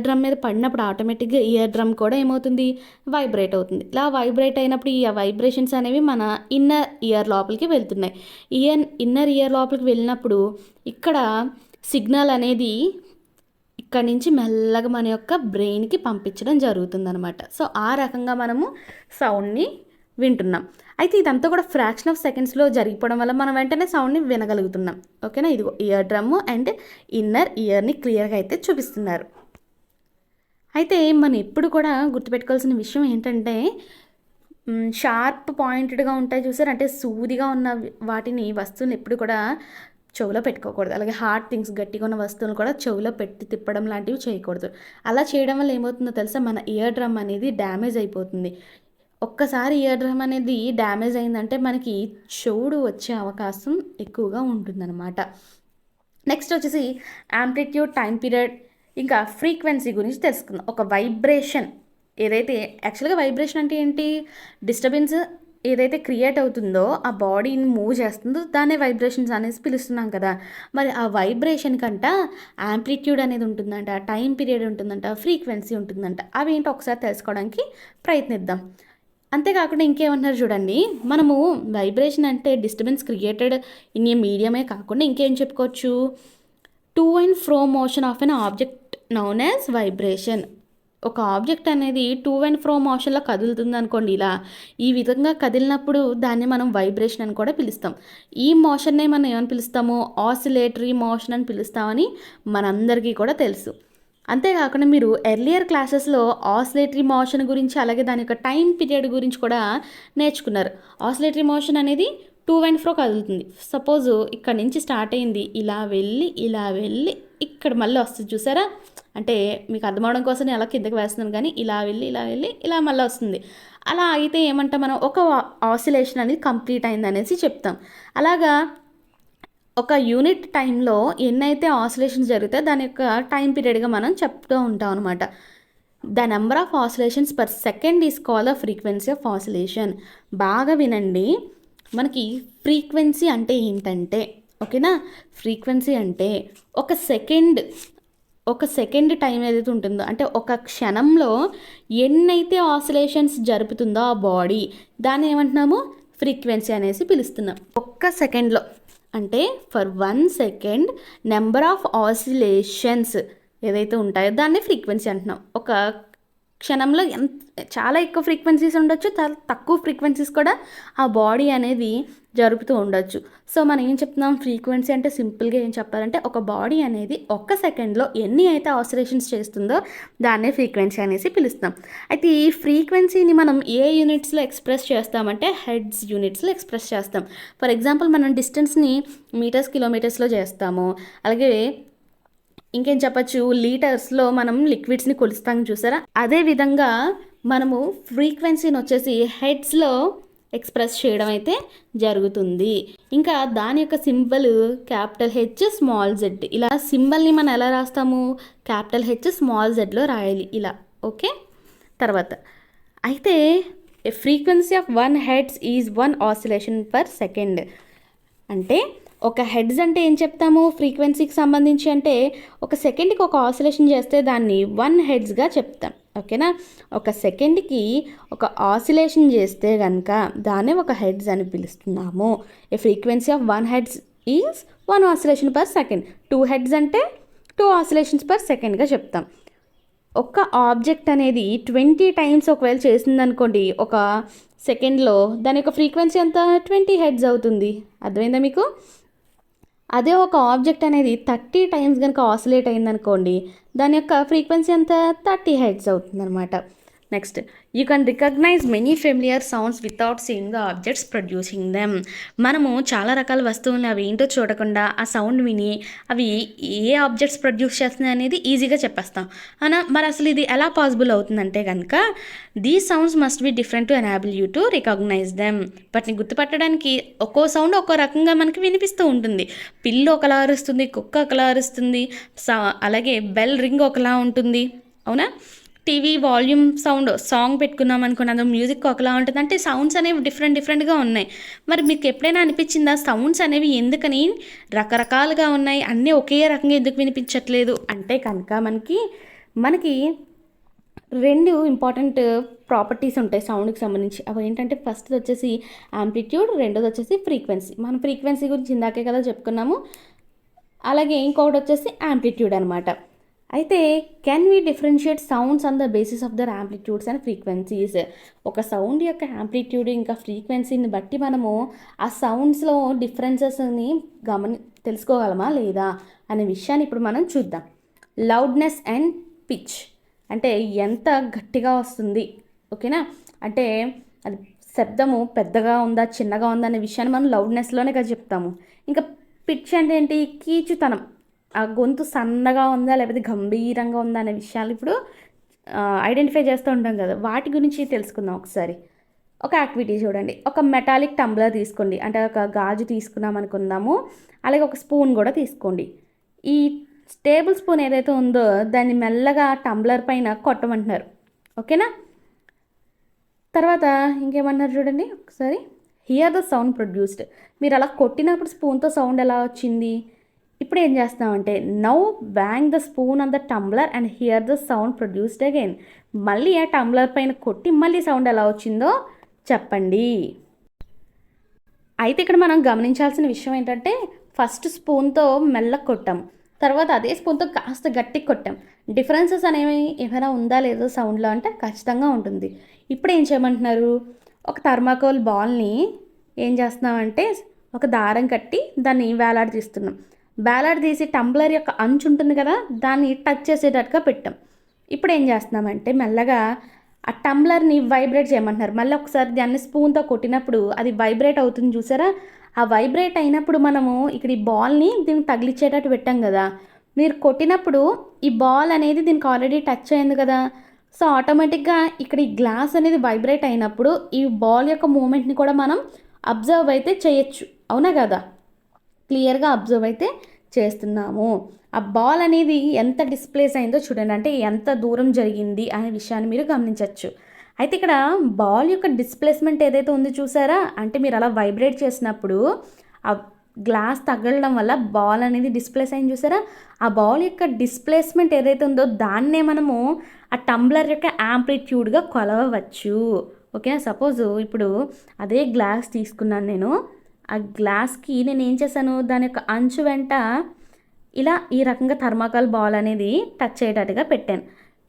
డ్రమ్ మీద పడినప్పుడు ఆటోమేటిక్గా ఇయర్ డ్రమ్ కూడా ఏమవుతుంది, వైబ్రేట్ అవుతుంది. ఇలా వైబ్రేట్ అయినప్పుడు ఈ వైబ్రేషన్స్ అనేవి మన ఇన్నర్ ఇయర్ లోపలికి వెళ్తున్నాయి. ఇన్నర్ ఇయర్ లోపలికి వెళ్ళినప్పుడు ఇక్కడ సిగ్నల్ అనేది ఇక్కడ నుంచి మెల్లగా మన యొక్క బ్రెయిన్కి పంపించడం జరుగుతుందన్నమాట. సో ఆ రకంగా మనము సౌండ్ని వింటున్నాం. అయితే ఇదంతా కూడా ఫ్రాక్షన్ ఆఫ్ సెకండ్స్లో జరిగిపోవడం వల్ల మనం వెంటనే సౌండ్ని వినగలుగుతున్నాం. ఓకేనా, ఇదిగో ఇయర్ డ్రమ్ అండ్ ఇన్నర్ ఇయర్ని క్లియర్గా అయితే చూపిస్తున్నారు. అయితే మనం ఎప్పుడు కూడా గుర్తుపెట్టుకోవాల్సిన విషయం ఏంటంటే షార్ప్ పాయింటెడ్గా ఉంటాయి చూసారు, అంటే సూదిగా ఉన్న వాటిని వస్తువుని ఎప్పుడు కూడా చెవులో పెట్టుకోకూడదు. అలాగే హార్డ్ థింగ్స్, గట్టిగా ఉన్న వస్తువులు కూడా చెవులో పెట్టి తిప్పడం లాంటివి చేయకూడదు. అలా చేయడం వల్ల ఏమవుతుందో తెలుసా, మన ఇయర్ డ్రమ్ అనేది డ్యామేజ్ అయిపోతుంది. ఒక్కసారి ఇయర్ డ్రమ్ అనేది డ్యామేజ్ అయిందంటే మనకి చెవుడు వచ్చే అవకాశం ఎక్కువగా ఉంటుందన్నమాట. నెక్స్ట్ వచ్చేసి యాంప్లిట్యూడ్, టైం పీరియడ్, ఇంకా ఫ్రీక్వెన్సీ గురించి తెలుసుకుందాం. ఒక వైబ్రేషన్ ఏదైతే, యాక్చువల్గా వైబ్రేషన్ అంటే ఏంటి, డిస్టర్బెన్స్ ఏదైతే క్రియేట్ అవుతుందో ఆ బాడీని మూవ్ చేస్తుందో దాన్నే వైబ్రేషన్స్ అనేసి పిలుస్తున్నాం కదా. మరి ఆ వైబ్రేషన్ కంట యాంప్లిట్యూడ్ అనేది ఉంటుందంట, టైం పీరియడ్ ఉంటుందంట, ఫ్రీక్వెన్సీ ఉంటుందంట. అవి ఏంటో ఒకసారి తెలుసుకోవడానికి ప్రయత్నిద్దాం. అంతేకాకుండా ఇంకేమన్నారు చూడండి, మనము వైబ్రేషన్ అంటే డిస్టర్బెన్స్ క్రియేటెడ్ ఇన్ ఏ మీడియమే కాకుండా ఇంకేం చెప్పుకోవచ్చు, to and ఫ్రో motion of an object noun as vibration. ఒక ఆబ్జెక్ట్ అనేది టు అండ్ ఫ్రో మోషన్లో కదులుతుంది అనుకోండి, ఇలా ఈ విధంగా కదిలినప్పుడు దాన్ని మనం వైబ్రేషన్ అని కూడా పిలుస్తాం. ఈ మోషన్నే మనం ఏమని పిలుస్తాము, ఆసిలేటరీ మోషన్ అని పిలుస్తామని మనందరికీ కూడా తెలుసు. అంతేకాకుండా మీరు ఎర్లియర్ క్లాసెస్లో ఆసిలేటరీ మోషన్ గురించి, అలాగే దాని యొక్క టైం పీరియడ్ గురించి కూడా నేర్చుకున్నారు. ఆసిలేటరీ మోషన్ అనేది టు అండ్ ఫ్రో కదులుతుంది. సపోజ్ ఇక్కడ నుంచి స్టార్ట్ అయింది, ఇలా వెళ్ళి ఇక్కడ మళ్ళీ వస్తుంది చూసారా. అంటే మీకు అర్థమవడం కోసం నేను అలా కిందకి వేస్తున్నాను, కానీ ఇలా వెళ్ళి ఇలా మళ్ళీ వస్తుంది. అలా అయితే ఏమంటాం మనం, ఒక ఆసిలేషన్ అనేది కంప్లీట్ అయింది అనేసి చెప్తాం. అలాగా ఒక యూనిట్ టైంలో ఎన్నైతే ఆసిలేషన్స్ జరుగుతాయో దాని యొక్క టైం పీరియడ్గా మనం చెప్తూ ఉంటాం అనమాట. The number of oscillations per second is called the frequency of oscillation. బాగా వినండి, మనకి ఫ్రీక్వెన్సీ అంటే ఏంటంటే, ఓకేనా, ఫ్రీక్వెన్సీ అంటే ఒక సెకండ్ టైం ఏదైతే ఉంటుందో, అంటే ఒక క్షణంలో ఎన్నైతే ఆసిలేషన్స్ జరుపుతుందో ఆ బాడీ, దాన్ని ఏమంటున్నాము, ఫ్రీక్వెన్సీ అనేసి పిలుస్తున్నాం. ఒక్క సెకండ్లో అంటే for 1 second number of oscillations ఏదైతే ఉంటాయో దాన్ని ఫ్రీక్వెన్సీ అంటున్నాం. ఒక క్షణంలో చాలా ఎక్కువ ఫ్రీక్వెన్సీస్ ఉండొచ్చు, చాలా తక్కువ ఫ్రీక్వెన్సీస్ కూడా ఆ బాడీ అనేది జరుపుతూ ఉండొచ్చు. సో మనం ఏం చెప్తున్నాం, ఫ్రీక్వెన్సీ అంటే సింపుల్గా ఏం చెప్పాలంటే, ఒక బాడీ అనేది ఒక్క సెకండ్లో ఎన్ని అయితే ఆసిలేషన్స్ చేస్తుందో దాన్నే ఫ్రీక్వెన్సీ అనేసి పిలుస్తాం. అయితే ఈ ఫ్రీక్వెన్సీని మనం ఏ యూనిట్స్లో ఎక్స్ప్రెస్ చేస్తామంటే హెర్ట్జ్ యూనిట్స్లో ఎక్స్ప్రెస్ చేస్తాం. ఫర్ ఎగ్జాంపుల్ మనం డిస్టెన్స్ని మీటర్స్, కిలోమీటర్స్లో చేస్తాము. అలాగే ఇంకేం చెప్పచ్చు, లీటర్స్లో మనం లిక్విడ్స్ని కొలుస్తాం చూసారా. అదేవిధంగా మనము ఫ్రీక్వెన్సీని వచ్చేసి హెడ్స్లో ఎక్స్ప్రెస్ చేయడం అయితే జరుగుతుంది. ఇంకా దాని యొక్క symbol capital H small Z. ఇలా సింబల్ని మనం ఎలా రాస్తాము, క్యాపిటల్ హెచ్ స్మాల్ జెడ్లో రాయాలి ఇలా, ఓకే. తర్వాత అయితే frequency of 1 hertz is 1 oscillation per second. అంటే ఒక హెడ్స్ అంటే ఏం చెప్తాము ఫ్రీక్వెన్సీకి సంబంధించి అంటే, ఒక సెకండ్కి ఒక ఆసిలేషన్ చేస్తే దాన్ని 1 హెడ్స్గా చెప్తాం, ఓకేనా. ఒక సెకండ్కి ఒక ఆసిలేషన్ చేస్తే కనుక దాన్నే ఒక హెడ్స్ అని పిలుస్తున్నాము. A frequency of 1 hertz is 1 oscillation per second. 2 hertz అంటే 2 ఆసిలేషన్స్ పర్ సెకండ్గా చెప్తాం. ఒక ఆబ్జెక్ట్ అనేది 20 టైమ్స్ ఒకవేళ చేసిందనుకోండి ఒక సెకండ్లో, దాని యొక్క ఫ్రీక్వెన్సీ ఎంత, 20 హెడ్స్ అవుతుంది. అర్థమైందా మీకు. అదే ఒక ఆబ్జెక్ట్ అనేది 30 టైమ్స్ కనుక ఆసిలేట్ అయిందనుకోండి, దాని యొక్క ఫ్రీక్వెన్సీ ఎంత, 30 హెడ్స్ అవుతుంది అనమాట. Next, you can recognise many familiar sounds without seeing the objects producing them. మనము చాలా రకాల వస్తువులను అవి ఏంటో చూడకుండా ఆ సౌండ్ విని అవి ఏ ఆబ్జెక్ట్స్ ప్రొడ్యూస్ చేస్తున్నాయి అనేది ఈజీగా చెప్పేస్తాం అనా. మరి అసలు ఇది ఎలా పాసిబుల్ అవుతుందంటే కనుక, these sounds must be different to enable you to recognise them. వాటిని గుర్తుపట్టడానికి ఒక్కో సౌండ్ ఒక్కో రకంగా మనకి వినిపిస్తూ ఉంటుంది. పిల్లి ఒకలా అరుస్తుంది, కుక్క ఒకలా అరుస్తుంది, అలాగే బెల్ రింగ్ ఒకలా ఉంటుంది, అవునా. టీవీ వాల్యూమ్ సౌండ్, సాంగ్ పెట్టుకున్నాం అనుకున్న అందులో మ్యూజిక్ ఒకలా ఉంటుంది. అంటే సౌండ్స్ అనేవి డిఫరెంట్గా ఉన్నాయి. మరి మీకు ఎప్పుడైనా అనిపించిందా సౌండ్స్ అనేవి ఎందుకని రకరకాలుగా ఉన్నాయి, అన్నీ ఒకే రకంగా ఎందుకు వినిపించట్లేదు అంటే కనుక, మనకి 2 ఇంపార్టెంట్ ప్రాపర్టీస్ ఉంటాయి సౌండ్కి సంబంధించి. అవి ఏంటంటే, ఫస్ట్ వచ్చేసి యాంప్లిట్యూడ్, రెండోది వచ్చేసి ఫ్రీక్వెన్సీ. మనం ఫ్రీక్వెన్సీ గురించి ఇందాకే కదా చెప్పుకున్నాము. అలాగే ఇంకొకటి వచ్చేసి యాంప్లిట్యూడ్ అనమాట. అయితే can we differentiate sounds on the basis of their amplitudes and frequencies. ఒక సౌండ్ యొక్క యాంప్లిట్యూడ్ ఇంకా ఫ్రీక్వెన్సీని బట్టి మనము ఆ సౌండ్స్లో డిఫరెన్సెస్ని తెలుసుకోగలమా లేదా అనే విషయాన్ని ఇప్పుడు మనం చూద్దాం. లౌడ్నెస్ అండ్ పిచ్ అంటే ఎంత గట్టిగా వస్తుంది, ఓకేనా. అంటే అది శబ్దము పెద్దగా ఉందా చిన్నగా ఉందా అనే విషయాన్ని మనం లౌడ్నెస్లోనే కదా చెప్తాము. ఇంకా పిచ్ అంటే ఏంటి? కీచుతనం. ఆ గొంతు సన్నగా ఉందా లేకపోతే గంభీరంగా ఉందా అనే విషయాలు ఇప్పుడు ఐడెంటిఫై చేస్తూ ఉంటాం కదా, వాటి గురించి తెలుసుకుందాం ఒకసారి. ఒక యాక్టివిటీ చూడండి. ఒక మెటాలిక్ టంబ్లర్ తీసుకోండి, అంటే ఒక గాజు తీసుకున్నాం అనుకుందాము. అలాగే ఒక స్పూన్ కూడా తీసుకోండి. ఈ టేబుల్ స్పూన్ ఏదైతే ఉందో దాన్ని మెల్లగా టంబ్లర్ పైన కొట్టమంటున్నారు. ఓకేనా? తర్వాత ఇంకేమన్నారు చూడండి ఒకసారి. Here the sound produced. మీరు అలా కొట్టినప్పుడు స్పూన్తో సౌండ్ ఎలా వచ్చింది? ఇప్పుడు ఏం చేస్తామంటే now bang the spoon on the tumbler and here the sound produced again. మళ్ళీ ఆ టంబ్లర్ పైన కొట్టి మళ్ళీ సౌండ్ ఎలా వచ్చిందో చెప్పండి. అయితే ఇక్కడ మనం గమనించాల్సిన విషయం ఏంటంటే ఫస్ట్ స్పూన్తో మెల్లగా కొట్టాం, తర్వాత అదే స్పూన్తో కాస్త గట్టిగా కొట్టాం. డిఫరెన్సెస్ అనేవి ఏమైనా ఉందా లేదో సౌండ్లో అంటే ఖచ్చితంగా ఉంటుంది. ఇప్పుడు ఏం చేయమంటున్నారు? ఒక థర్మాకోల్ బాల్ని ఏం చేస్తున్నామంటే ఒక దారం కట్టి దాన్ని వేలాడదీస్తున్నాం. వేలాడదీసి టంబ్లర్ యొక్క అంచు ఉంటుంది కదా, దాన్ని టచ్ చేసేటట్టుగా పెట్టాం. ఇప్పుడు ఏం చేస్తున్నామంటే మెల్లగా ఆ టంబ్లర్ని వైబ్రేట్ చేయమంటున్నారు. మళ్ళీ ఒకసారి దాన్ని స్పూన్తో కొట్టినప్పుడు అది వైబ్రేట్ అవుతుంది చూసారా? ఆ వైబ్రేట్ అయినప్పుడు మనము ఇక్కడ ఈ బాల్ని దీనికి తగిలిచ్చేటట్టు పెట్టాం కదా, మీరు కొట్టినప్పుడు ఈ బాల్ అనేది దీనికి ఆల్రెడీ టచ్ అయింది కదా, సో ఆటోమేటిక్గా ఇక్కడ ఈ గ్లాస్ అనేది వైబ్రేట్ అయినప్పుడు ఈ బాల్ యొక్క మూమెంట్ని కూడా మనం అబ్జర్వ్ అయితే చేయొచ్చు. అవునా కదా? క్లియర్గా అబ్జర్వ్ అయితే చేస్తున్నాము. ఆ బాల్ అనేది ఎంత డిస్ప్లేస్ అయిందో చూడండి, అంటే ఎంత దూరం జరిగింది అనే విషయాన్ని మీరు గమనించవచ్చు. అయితే ఇక్కడ బాల్ యొక్క డిస్ప్లేస్మెంట్ ఏదైతే ఉందో చూసారా, అంటే మీరు అలా వైబ్రేట్ చేసినప్పుడు ఆ గ్లాస్ తగలడం వల్ల బాల్ అనేది డిస్ప్లేస్ అయింది చూసారా, ఆ బాల్ యొక్క డిస్ప్లేస్మెంట్ ఏదైతే ఉందో దాన్నే మనము ఆ టంబ్లర్ యొక్క యాంప్లిట్యూడ్గా కొలవవచ్చు. ఓకే, సపోజ్ ఇప్పుడు అదే గ్లాస్ తీసుకున్నాను నేను. ఆ గ్లాస్కి నేను ఏం చేశాను, దాని యొక్క అంచు వెంట ఇలా ఈ రకంగా థర్మాకోల్ బాల్ అనేది టచ్ అయ్యేటట్టుగా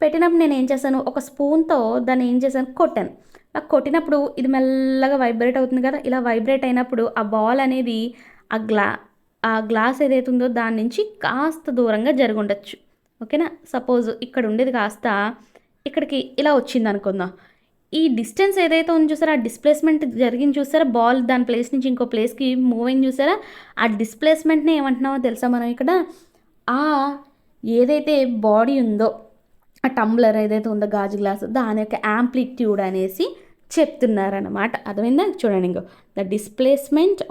పెట్టినప్పుడు నేను ఏం చేశాను, ఒక స్పూన్తో దాన్ని ఏం చేశాను, కొట్టాను. కొట్టినప్పుడు ఇది మెల్లగా వైబ్రేట్ అవుతుంది కదా, ఇలా వైబ్రేట్ అయినప్పుడు ఆ బాల్ అనేది ఆ గ్లాస్ ఏదైతే ఉందో దాని నుంచి కాస్త దూరంగా జరిగి ఉండొచ్చు. ఓకేనా? సపోజ్ ఇక్కడ ఉండేది కాస్త ఇక్కడికి ఇలా వచ్చింది అనుకుందాం. ఈ డిస్టెన్స్ ఏదైతే ఉంది చూసారా, ఆ డిస్ప్లేస్మెంట్ జరిగింది చూసారా, బాల్ దాని ప్లేస్ నుంచి ఇంకో ప్లేస్కి మూవ్ అయింది చూసారా, ఆ డిస్ప్లేస్మెంట్ని ఏమంటున్నామో తెలుసా మనం ఇక్కడ? ఆ ఏదైతే బాడీ ఉందో ఆ టంబ్లర్ ఏదైతే ఉందో గాజు గ్లాసు దాని యొక్క యాంప్లిట్యూడ్ అనేసి చెప్తున్నారన్నమాట. అర్థమైందా? చూడండి, ఇంకో the displacement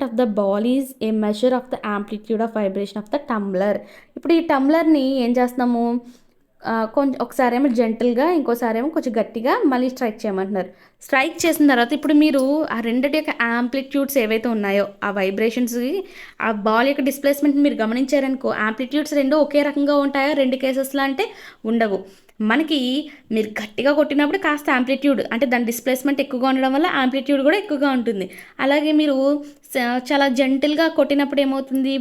of the ball is a measure of the amplitude of vibration of the tumbler. ఇప్పుడు ఈ టంబ్లర్ని ఏం చేస్తున్నాము, కొంచెం ఒకసారి ఏమో జెంటల్గా, ఇంకోసారి ఏమో కొంచెం గట్టిగా మళ్ళీ స్ట్రైక్ చేయమంటున్నారు. స్ట్రైక్ చేసిన తర్వాత ఇప్పుడు మీరు ఆ రెండిటి యొక్క యాంప్లిట్యూడ్స్ ఏవైతే ఉన్నాయో ఆ వైబ్రేషన్స్, ఆ బాల్ యొక్క డిస్ప్లేస్మెంట్ మీరు గమనించారనుకో, యాంప్లిట్యూడ్స్ రెండు ఒకే రకంగా ఉంటాయా రెండు కేసెస్లో అంటే ఉండవు. మనకి మీరు గట్టిగా కొట్టినప్పుడు కాస్త యాంప్లిట్యూడ్ అంటే దాని డిస్ప్లేస్మెంట్ ఎక్కువగా ఉండడం వల్ల యాంప్లిట్యూడ్ కూడా ఎక్కువగా ఉంటుంది. అలాగే మీరు చాలా జెంటిల్గా కొట్టినప్పుడు ఏమవుతుంది,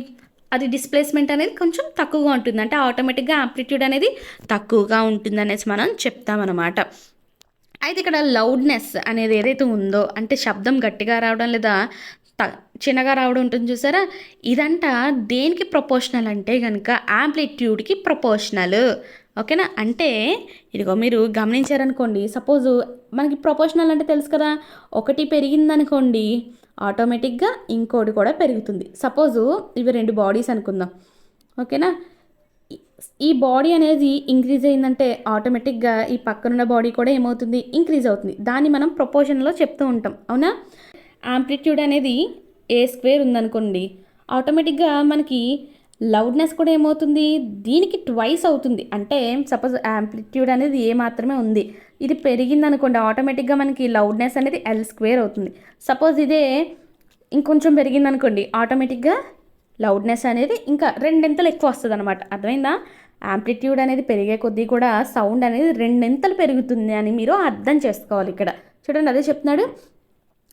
అది డిస్ప్లేస్మెంట్ అనేది కొంచెం తక్కువగా ఉంటుంది, అంటే ఆటోమేటిక్గా యాంప్లిట్యూడ్ అనేది తక్కువగా ఉంటుంది అనేసి మనం చెప్తామన్నమాట. అయితే ఇక్కడ లౌడ్నెస్ అనేది ఏదైతే ఉందో, అంటే శబ్దం గట్టిగా రావడం లేదా చిన్నగా రావడం ఉంటుంది చూసారా, ఇదంట దేనికి ప్రపోర్షనల్ అంటే కనుక యాంప్లిట్యూడ్కి ప్రపోర్షనల్. ఓకేనా? అంటే ఇదిగో మీరు గమనించారనుకోండి, సపోజు మనకి ప్రపోర్షనల్ అంటే తెలుసు కదా, ఒకటి పెరిగిందనుకోండి ఆటోమేటిక్గా ఇంకోటి కూడా పెరుగుతుంది. సపోజు ఇవి రెండు బాడీస్ అనుకుందాం. ఓకేనా? ఈ బాడీ అనేది ఇంక్రీజ్ అయిందంటే ఆటోమేటిక్గా ఈ పక్కనున్న బాడీ కూడా ఏమవుతుంది, ఇంక్రీజ్ అవుతుంది. దాన్ని మనం ప్రపోర్షన్లో చెప్తూ ఉంటాం. అవునా? యాంప్లిట్యూడ్ అనేది A² ఉందనుకోండి, ఆటోమేటిక్గా మనకి లౌడ్నెస్ కూడా ఏమవుతుంది, దీనికి ట్వైస్ అవుతుంది. అంటే సపోజ్ యాంప్లిట్యూడ్ అనేది A మాత్రమే ఉంది, ఇది పెరిగింది అనుకోండి, ఆటోమేటిక్గా మనకి లౌడ్నెస్ అనేది L² అవుతుంది. సపోజ్ ఇదే ఇంకొంచెం పెరిగింది అనుకోండి, ఆటోమేటిక్గా లౌడ్నెస్ అనేది ఇంకా రెండింతలు ఎక్కువ వస్తుంది అనమాట. అర్థమైందా? యాంప్లిట్యూడ్ అనేది పెరిగే కొద్దీ కూడా సౌండ్ అనేది రెండింతలు పెరుగుతుంది అని మీరు అర్థం చేసుకోవాలి. ఇక్కడ చూడండి, అదే చెప్తున్నాడు.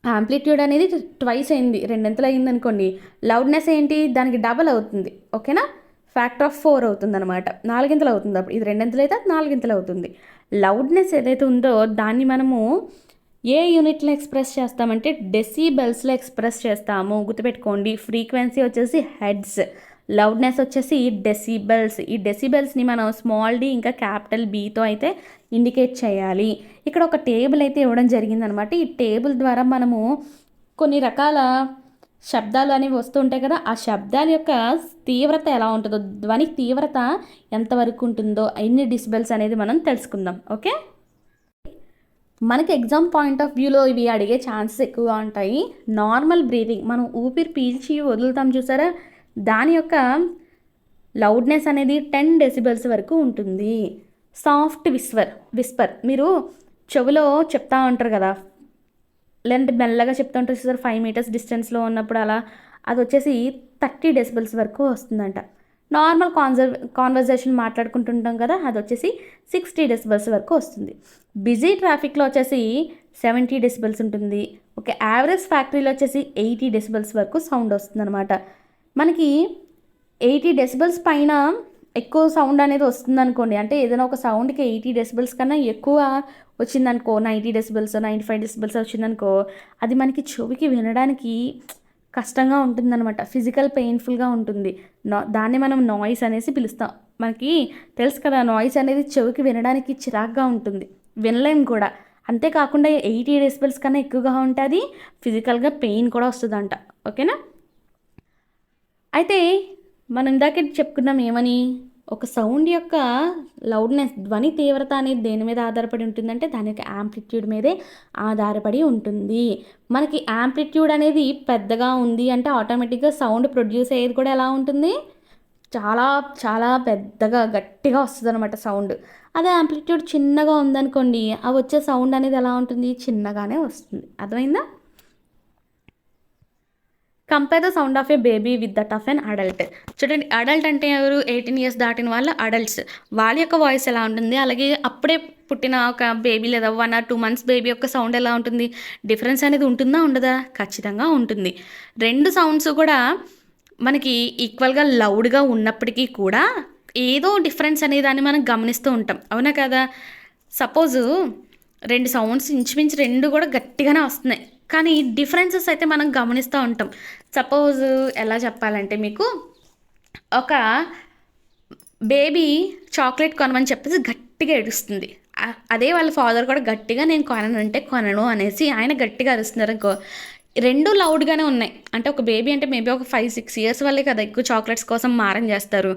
యాంప్లిట్యూడ్ అనేది ట్వైస్ అయింది, రెండింతలు అయింది అనుకోండి, లౌడ్నెస్ ఏంటి, దానికి డబల్ అవుతుంది. ఓకేనా? ఫ్యాక్టర్ ఆఫ్ 4 అవుతుంది అనమాట, 4 అవుతుంది. అప్పుడు ఇది రెండింతలు అయితే 4 అవుతుంది. లౌడ్నెస్ ఏదైతే ఉందో దాన్ని మనము ఏ యూనిట్లో ఎక్స్ప్రెస్ చేస్తామంటే డెసిబెల్స్లో ఎక్స్ప్రెస్ చేస్తాము. గుర్తుపెట్టుకోండి, ఫ్రీక్వెన్సీ వచ్చేసి హెడ్స్, లౌడ్నెస్ వచ్చేసి డెసిబెల్స్. ఈ డెసిబెల్స్ని మనం స్మాల్ d ఇంకా క్యాపిటల్ Bతో అయితే ఇండికేట్ చేయాలి. ఇక్కడ ఒక టేబుల్ అయితే ఇవ్వడం జరిగిందనమాట. ఈ టేబుల్ ద్వారా మనము కొన్ని రకాల శబ్దాలు అనేవి వస్తూ ఉంటాయి కదా, ఆ శబ్దాల యొక్క తీవ్రత ఎలా ఉంటుందో, ధ్వని తీవ్రత ఎంతవరకు ఉంటుందో, ఎన్ని డిసిబెల్స్ అనేది మనం తెలుసుకుందాం. ఓకే, మనకి ఎగ్జామ్ పాయింట్ ఆఫ్ వ్యూలో ఇవి అడిగే ఛాన్సెస్ ఎక్కువగా ఉంటాయి. నార్మల్ బ్రీతింగ్, మనం ఊపిరి పీల్చి వదులుతాం చూసారా, దాని యొక్క లౌడ్నెస్ అనేది 10 డెసిబెల్స్ వరకు ఉంటుంది. సాఫ్ట్ విస్పర్ మీరు చెవిలో చెప్తా ఉంటారు కదా, లేదంటే మెల్లగా చెప్తూ ఉంటారు సార్ 5 మీటర్స్ డిస్టెన్స్లో ఉన్నప్పుడు అలా, అది వచ్చేసి 30 డెసిబెల్స్ వరకు వస్తుందంట. నార్మల్ కాన్వర్జేషన్ మాట్లాడుకుంటుంటాం కదా, అది వచ్చేసి 60 డెసిబెల్స్ వరకు వస్తుంది. బిజీ ట్రాఫిక్లో వచ్చేసి 70 డెసిబెల్స్ ఉంటుంది. ఒక యావరేజ్ ఫ్యాక్టరీలో వచ్చేసి 80 డెసిబెల్స్ వరకు సౌండ్ వస్తుంది అనమాట. మనకి 80 డెసిబెల్స్ పైన ఎక్కువ సౌండ్ అనేది వస్తుంది అనుకోండి, అంటే ఏదైనా ఒక సౌండ్కి 80 డెసిబెల్స్ కన్నా ఎక్కువ వచ్చిందనుకో, 90 డెసిబెల్స్ 95 డెసిబెల్స్ వచ్చిందనుకో, అది మనకి చెవికి వినడానికి కష్టంగా ఉంటుందన్నమాట, ఫిజికల్ పెయిన్ఫుల్గా ఉంటుంది. దాన్ని మనం నాయిస్ అనేసి పిలుస్తాం. మనకి తెలుసు కదా, నాయిస్ అనేది చెవికి వినడానికి చిరాగ్గా ఉంటుంది, వినలేం కూడా. అంతేకాకుండా 80 డెసిబెల్స్ కన్నా ఎక్కువగా ఉంటుంది, ఫిజికల్గా పెయిన్ కూడా వస్తుందంట. ఓకేనా, అయితే మనం ఇందాకే చెప్పుకున్నాం ఏమని, ఒక సౌండ్ యొక్క లౌడ్నెస్, ధ్వని తీవ్రత అనేది దేని మీద ఆధారపడి ఉంటుందంటే దాని యొక్క యాంప్లిట్యూడ్ మీదే ఆధారపడి ఉంటుంది. మనకి యాంప్లిట్యూడ్ అనేది పెద్దగా ఉంది అంటే ఆటోమేటిక్గా సౌండ్ ప్రొడ్యూస్ అయ్యేది కూడా ఎలా ఉంటుంది, చాలా చాలా పెద్దగా గట్టిగా వస్తుంది అనమాట సౌండ్. అదే యాంప్లిట్యూడ్ చిన్నగా ఉందనుకోండి, ఆ వచ్చే సౌండ్ అనేది ఎలా ఉంటుంది, చిన్నగానే వస్తుంది. అర్థమైందా? Compare the sound of a baby with that of an adult. చూడండి, అడల్ట్ అంటే ఎవరు, 18 ఇయర్స్ దాటిన వాళ్ళ అడల్ట్స్, వాళ్ళ యొక్క వాయిస్ ఎలా ఉంటుంది, అలాగే అప్పుడే పుట్టిన ఒక బేబీ లేదా 1 or 2 months బేబీ యొక్క సౌండ్ ఎలా ఉంటుంది, డిఫరెన్స్ అనేది ఉంటుందా ఉండదా? ఖచ్చితంగా ఉంటుంది. రెండు సౌండ్స్ కూడా మనకి ఈక్వల్గా లౌడ్గా ఉన్నప్పటికీ కూడా ఏదో డిఫరెన్స్ అనే దాన్ని మనం గమనిస్తూ ఉంటాం, అవునా కదా? సపోజు 2 సౌండ్స్ ఇంచుమించు 2 కూడా గట్టిగానే వస్తున్నాయి, కానీ డిఫరెన్సెస్ అయితే మనం గమనిస్తూ ఉంటాం. సపోజ్ ఎలా చెప్పాలంటే మీకు, ఒక బేబీ చాక్లెట్ కొనమని చెప్పేసి గట్టిగా ఏడుస్తుంది, అదే వాళ్ళ ఫాదర్ కూడా గట్టిగా నేను కొననంటే కొనను అనేసి ఆయన గట్టిగా అరుస్తున్నారు అనుకో, రెండు లౌడ్గానే ఉన్నాయి. అంటే ఒక బేబీ అంటే మేబీ ఒక 5-6 years వాళ్ళే కదా ఎక్కువ చాక్లెట్స్ కోసం మారం చేస్తారు,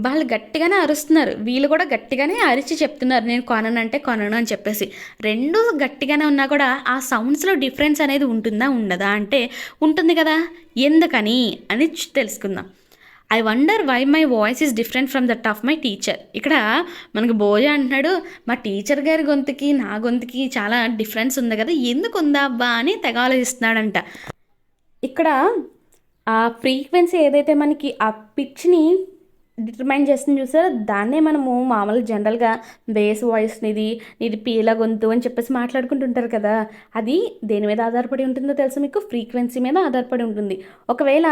వాళ్ళు గట్టిగానే అరుస్తున్నారు, వీళ్ళు కూడా గట్టిగానే అరిచి చెప్తున్నారు నేను కొననంటే కొనను అని చెప్పేసి. రెండు గట్టిగానే ఉన్నా కూడా ఆ సౌండ్స్లో డిఫరెన్స్ అనేది ఉంటుందా ఉండదా అంటే ఉంటుంది కదా. ఎందుకని అని తెలుసుకుందాం. I wonder why my voice is different from that of my teacher. ఇక్కడ మనకు భోజ అంటున్నాడు, మా టీచర్ గారి గొంతుకి నా గొంతుకి చాలా డిఫరెన్స్ ఉంది కదా, ఎందుకు ఉందా అబ్బా అని తెగ ఆలోచిస్తున్నాడంట. ఇక్కడ ఆ ఫ్రీక్వెన్సీ ఏదైతే మనకి ఆ పిచ్ని డిటర్మైన్ చేస్తుంది చూసారా, దాన్నే మనము మామూలు జనరల్గా బేస్ వాయిస్ నీది పీల గొంతు అని చెప్పేసి మాట్లాడుకుంటుంటారు కదా, అది దేని మీద ఆధారపడి ఉంటుందో తెలుసు మీకు, ఫ్రీక్వెన్సీ మీద ఆధారపడి ఉంటుంది. ఒకవేళ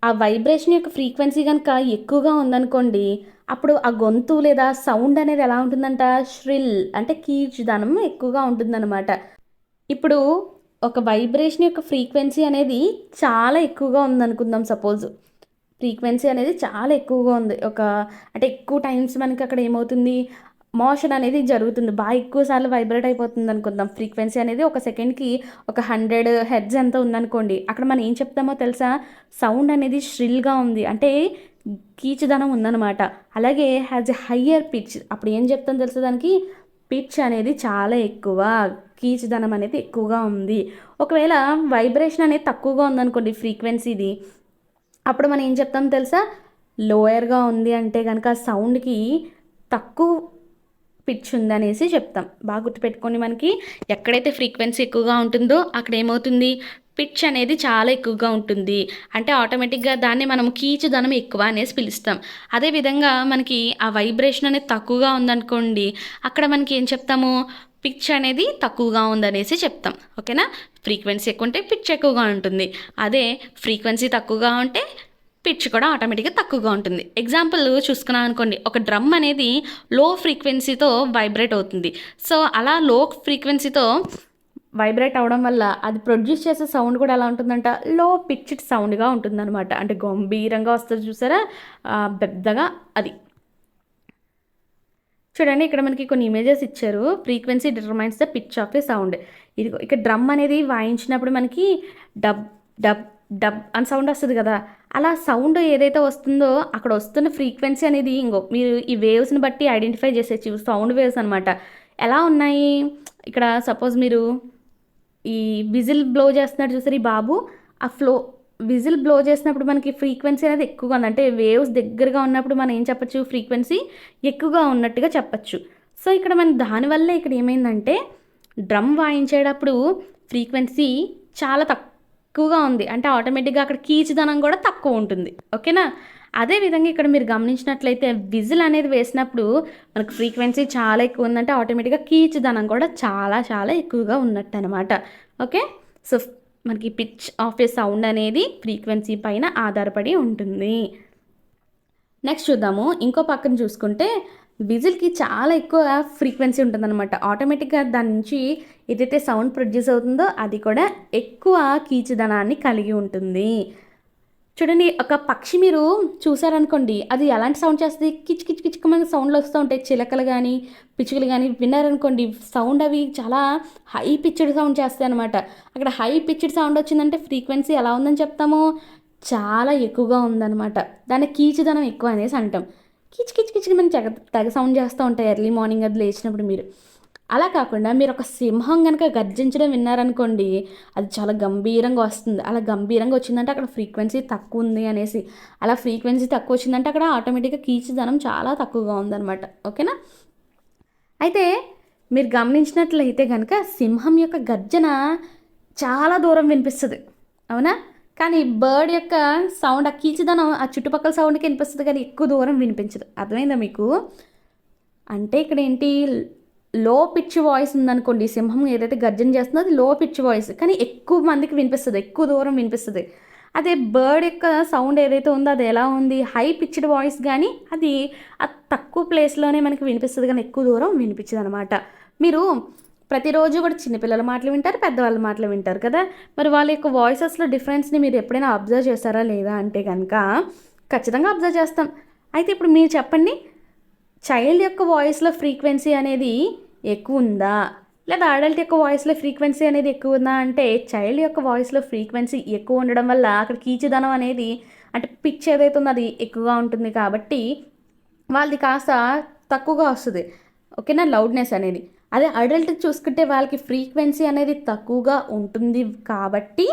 ఆ వైబ్రేషన్ యొక్క ఫ్రీక్వెన్సీ కనుక ఎక్కువగా ఉందనుకోండి, అప్పుడు ఆ గొంతు లేదా సౌండ్ అనేది ఎలా ఉంటుందంట, ష్రిల్ అంటే కీచుదనం ఎక్కువగా ఉంటుందన్నమాట. ఇప్పుడు ఒక వైబ్రేషన్ యొక్క ఫ్రీక్వెన్సీ అనేది చాలా ఎక్కువగా ఉందనుకుందాం, సపోజ్ ఫ్రీక్వెన్సీ అనేది చాలా ఎక్కువగా ఉంది, అంటే ఎక్కువ టైమ్స్ మనకి అక్కడ ఏమవుతుంది, మోషన్ అనేది జరుగుతుంది, బాగా ఎక్కువసార్లు వైబ్రేట్ అయిపోతుంది అనుకుందాం. ఫ్రీక్వెన్సీ అనేది ఒక సెకండ్కి ఒక 100 Hz ఎంత ఉందనుకోండి, అక్కడ మనం ఏం చెప్తామో తెలుసా, సౌండ్ అనేది ష్రిల్గా ఉంది అంటే కీచుదనం ఉందన్నమాట. అలాగే హ్యాజ్ ఎ హయ్యర్ పిచ్, అప్పుడు ఏం చెప్తాం తెలుసా, దానికి పిచ్ అనేది చాలా ఎక్కువ, కీచుదనం అనేది ఎక్కువగా ఉంది. ఒకవేళ వైబ్రేషన్ అనేది తక్కువగా ఉందనుకోండి ఫ్రీక్వెన్సీది, అప్పుడు మనం ఏం చెప్తాం తెలుసా, లోయర్గా ఉంది అంటే కనుక సౌండ్కి తక్కువ పిచ్ ఉందనేసి చెప్తాం. బాగా గుర్తుపెట్టుకోండి, మనకి ఎక్కడైతే ఫ్రీక్వెన్సీ ఎక్కువగా ఉంటుందో అక్కడ ఏమవుతుంది, పిచ్ అనేది చాలా ఎక్కువగా ఉంటుంది, అంటే ఆటోమేటిక్గా దాన్ని మనం కీచుదనం ఎక్కువ అనేసి పిలుస్తాం. అదేవిధంగా మనకి ఆ వైబ్రేషన్ అనేది తక్కువగా ఉందనుకోండి, అక్కడ మనకి ఏం చెప్తాము, పిచ్ అనేది తక్కువగా ఉందనేసి చెప్తాం. ఓకేనా, ఫ్రీక్వెన్సీ ఎక్కువ ఉంటే పిచ్ ఎక్కువగా ఉంటుంది, అదే ఫ్రీక్వెన్సీ తక్కువగా ఉంటే పిచ్ కూడా ఆటోమేటిక్గా తక్కువగా ఉంటుంది. ఎగ్జాంపుల్ చూసుకున్నాం అనుకోండి, ఒక డ్రమ్ అనేది లో ఫ్రీక్వెన్సీతో వైబ్రేట్ అవుతుంది. సో అలా లో ఫ్రీక్వెన్సీతో వైబ్రేట్ అవడం వల్ల అది ప్రొడ్యూస్ చేసే సౌండ్ కూడా ఎలా ఉంటుందంట, లో పిచ్డ్ సౌండ్గా ఉంటుందన్నమాట. అంటే గంభీరంగా వస్తుంది చూసారా, పెద్దగా. అది చూడండి, ఇక్కడ మనకి కొన్ని ఇమేజెస్ ఇచ్చారు. Frequency determines the pitch of A sound. ఇది ఇక్కడ డ్రమ్ అనేది వాయించినప్పుడు మనకి డబ్ డబ్ డబ్ అని సౌండ్ వస్తుంది కదా, అలా సౌండ్ ఏదైతే వస్తుందో అక్కడ వస్తున్న ఫ్రీక్వెన్సీ అనేది మీరు ఈ వేవ్స్ని బట్టి ఐడెంటిఫై చేసేచ్చు. సౌండ్ వేవ్స్ అనమాట. ఎలా ఉన్నాయి, ఇక్కడ సపోజ్ మీరు ఈ విజిల్ బ్లో చేస్తున్నాడు చూసారు ఈ బాబు, ఆ విజిల్ బ్లో చేసినప్పుడు మనకి ఫ్రీక్వెన్సీ అనేది ఎక్కువగా ఉంది. అంటే వేవ్స్ దగ్గరగా ఉన్నప్పుడు మనం ఏం చెప్పచ్చు, ఫ్రీక్వెన్సీ ఎక్కువగా ఉన్నట్టుగా చెప్పచ్చు. సో ఇక్కడ మన దానివల్ల ఇక్కడ ఏమైందంటే డ్రమ్ వాయించేటప్పుడు ఫ్రీక్వెన్సీ చాలా తక్కువగా ఉంది. అంటే ఆటోమేటిక్గా అక్కడ కీచుదనం కూడా తక్కువ ఉంటుంది. ఓకేనా. అదేవిధంగా ఇక్కడ మీరు గమనించినట్లయితే విజిల్ అనేది వేసినప్పుడు మనకు ఫ్రీక్వెన్సీ చాలా ఎక్కువ ఉందంటే ఆటోమేటిక్గా కీచుదనం కూడా చాలా చాలా ఎక్కువగా ఉన్నట్టు అనమాట. ఓకే. సో మనకి పిచ్ ఆఫ్ ఏ సౌండ్ అనేది ఫ్రీక్వెన్సీ పైన ఆధారపడి ఉంటుంది. నెక్స్ట్ చూద్దాము. ఇంకో పక్కన చూసుకుంటే విజిల్కి చాలా ఎక్కువ ఫ్రీక్వెన్సీ ఉంటుందన్నమాట. ఆటోమేటిక్గా దాని నుంచి ఏదైతే సౌండ్ ప్రొడ్యూస్ అవుతుందో అది కూడా ఎక్కువ కీచుదనాన్ని కలిగి ఉంటుంది. చూడండి, ఒక పక్షి మీరు చూసారనుకోండి, అది ఎలాంటి సౌండ్ చేస్తుంది, కిచ్ కిచ్ కిచ్కమైన సౌండ్లు వస్తూ ఉంటాయి. చిలకలు కానీ పిచ్చుకలు కానీ విన్నారనుకోండి, సౌండ్ అవి చాలా హై పిచ్డ్ సౌండ్ చేస్తాయి అనమాట. అక్కడ హై పిచ్డ్ సౌండ్ వచ్చిందంటే ఫ్రీక్వెన్సీ ఎలా ఉందని చెప్తాము, చాలా ఎక్కువగా ఉందన్నమాట. దాని కీచుదనం ఎక్కువ అనేసి అంటాం. కిచ్ కిచ్ కిచ్ మనం తెగ సౌండ్ చేస్తూ ఉంటాయి ఎర్లీ మార్నింగ్ అది లేచినప్పుడు మీరు. అలా కాకుండా మీరు ఒక సింహం కనుక గర్జించడం విన్నారనుకోండి, అది చాలా గంభీరంగా వస్తుంది. అలా గంభీరంగా వచ్చిందంటే అక్కడ ఫ్రీక్వెన్సీ తక్కువ ఉంది అనేసి. అలా ఫ్రీక్వెన్సీ తక్కువ వచ్చిందంటే అక్కడ ఆటోమేటిక్గా కీచుదనం చాలా తక్కువగా ఉందన్నమాట. ఓకేనా. అయితే మీరు గమనించినట్లయితే కనుక సింహం యొక్క గర్జన చాలా దూరం వినిపిస్తుంది, అవునా. కానీ బర్డ్ యొక్క సౌండ్, ఆ కీచుదనం ఆ చుట్టుపక్కల సౌండ్కి వినిపిస్తుంది కానీ ఎక్కువ దూరం వినిపించదు. అర్థమైందా మీకు. అంటే ఇక్కడ ఏంటి, లో పిచ్ వాయిస్ ఉందనుకోండి, సింహం ఏదైతే గర్జన చేస్తుందో అది లో పిచ్ వాయిస్ కానీ ఎక్కువ మందికి వినిపిస్తుంది, ఎక్కువ దూరం వినిపిస్తుంది. అదే బర్డ్ యొక్క సౌండ్ ఏదైతే ఉందో అది ఎలా ఉంది, హై పిచ్డ్ వాయిస్ కానీ అది తక్కువ ప్లేస్లోనే మనకి వినిపిస్తుంది కానీ ఎక్కువ దూరం వినిపించదు అనమాట. మీరు ప్రతిరోజు కూడా చిన్నపిల్లల మాటలు వింటారు, పెద్దవాళ్ళ మాటలు వింటారు కదా. మరి వాళ్ళ యొక్క వాయిసెస్లో డిఫరెన్స్ని మీరు ఎప్పుడైనా అబ్జర్వ్ చేస్తారా లేదా అంటే కనుక ఖచ్చితంగా అబ్జర్వ్ చేస్తాం. అయితే ఇప్పుడు మీరు చెప్పండి, చైల్డ్ యొక్క వాయిస్లో ఫ్రీక్వెన్సీ అనేది ఎక్కువ ఉందా లేదా అడల్ట్ యొక్క వాయిస్లో ఫ్రీక్వెన్సీ అనేది ఎక్కువ ఉందా అంటే చైల్డ్ యొక్క వాయిస్లో ఫ్రీక్వెన్సీ ఎక్కువ ఉండడం వల్ల అక్కడ కీచుదనం అనేది, అంటే పిచ్ ఏదైతే ఉందో అది ఎక్కువగా ఉంటుంది కాబట్టి వాళ్ళది కాస్త తక్కువగా వస్తుంది. ఓకేనా, లౌడ్నెస్ అనేది. అదే అడల్ట్ చూసుకుంటే వాళ్ళకి ఫ్రీక్వెన్సీ అనేది తక్కువగా ఉంటుంది కాబట్టి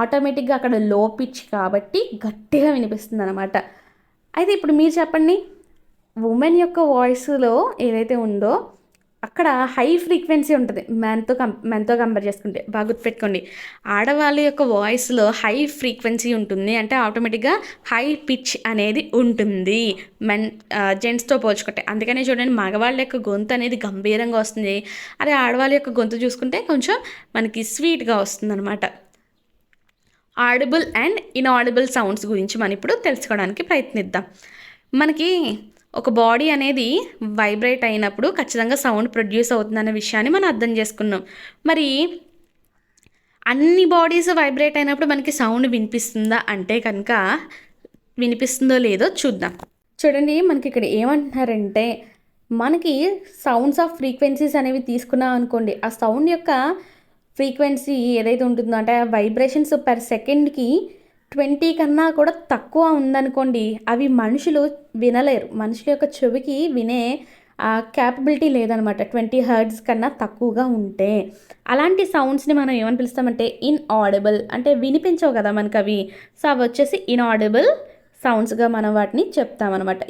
ఆటోమేటిక్గా అక్కడ లో పిచ్ కాబట్టి గట్టిగా వినిపిస్తుంది అనమాట. అయితే ఇప్పుడు మీరు చెప్పండి, ఉమెన్ యొక్క వాయిస్లో ఏదైతే ఉందో అక్కడ హై ఫ్రీక్వెన్సీ ఉంటుంది మెన్తో కంపేర్ చేసుకుంటే. బాగా గుర్తుపెట్టుకోండి, ఆడవాళ్ళ యొక్క వాయిస్లో హై ఫ్రీక్వెన్సీ ఉంటుంది, అంటే ఆటోమేటిక్గా హై పిచ్ అనేది ఉంటుంది జెంట్స్తో పోల్చుకుంటే. అందుకనే చూడండి, మగవాళ్ళ యొక్క గొంతు అనేది గంభీరంగా వస్తుంది, అదే ఆడవాళ్ళ యొక్క గొంతు చూసుకుంటే కొంచెం మనకి స్వీట్గా వస్తుంది అనమాట. ఆడిబుల్ అండ్ ఇన్ఆడిబుల్ సౌండ్స్ గురించి మనం ఇప్పుడు తెలుసుకోవడానికి ప్రయత్నిద్దాం. మనకి ఒక బాడీ అనేది వైబ్రేట్ అయినప్పుడు ఖచ్చితంగా సౌండ్ ప్రొడ్యూస్ అవుతుందన్న విషయాన్ని మనం అర్థం చేసుకున్నాం. మరి అన్ని బాడీస్ వైబ్రేట్ అయినప్పుడు మనకి సౌండ్ వినిపిస్తుందా అంటే కనుక వినిపిస్తుందో లేదో చూద్దాం. చూడండి, మనకి ఇక్కడ ఏమంటున్నారంటే మనకి సౌండ్స్ ఆఫ్ ఫ్రీక్వెన్సీస్ అనేవి తీసుకున్నాం అనుకోండి, ఆ సౌండ్ యొక్క ఫ్రీక్వెన్సీ ఏదైతే ఉంటుందో అంటే వైబ్రేషన్స్ పర్ సెకండ్కి 20 కన్నా కూడా తక్కువ ఉందనుకోండి, అవి మనుషులు వినలేరు. మనుషుల యొక్క చెవికి వినే క్యాపబిలిటీ లేదనమాట 20 హెర్ట్జ్ కన్నా తక్కువగా ఉంటే. అలాంటి సౌండ్స్ని మనం ఏమని పిలుస్తామంటే ఇన్ఆడిబుల్, అంటే వినిపించవు కదా మనకు అవి. సో అవి వచ్చేసి ఇన్ఆడిబుల్ సౌండ్స్గా మనం వాటిని చెప్తామన్నమాట.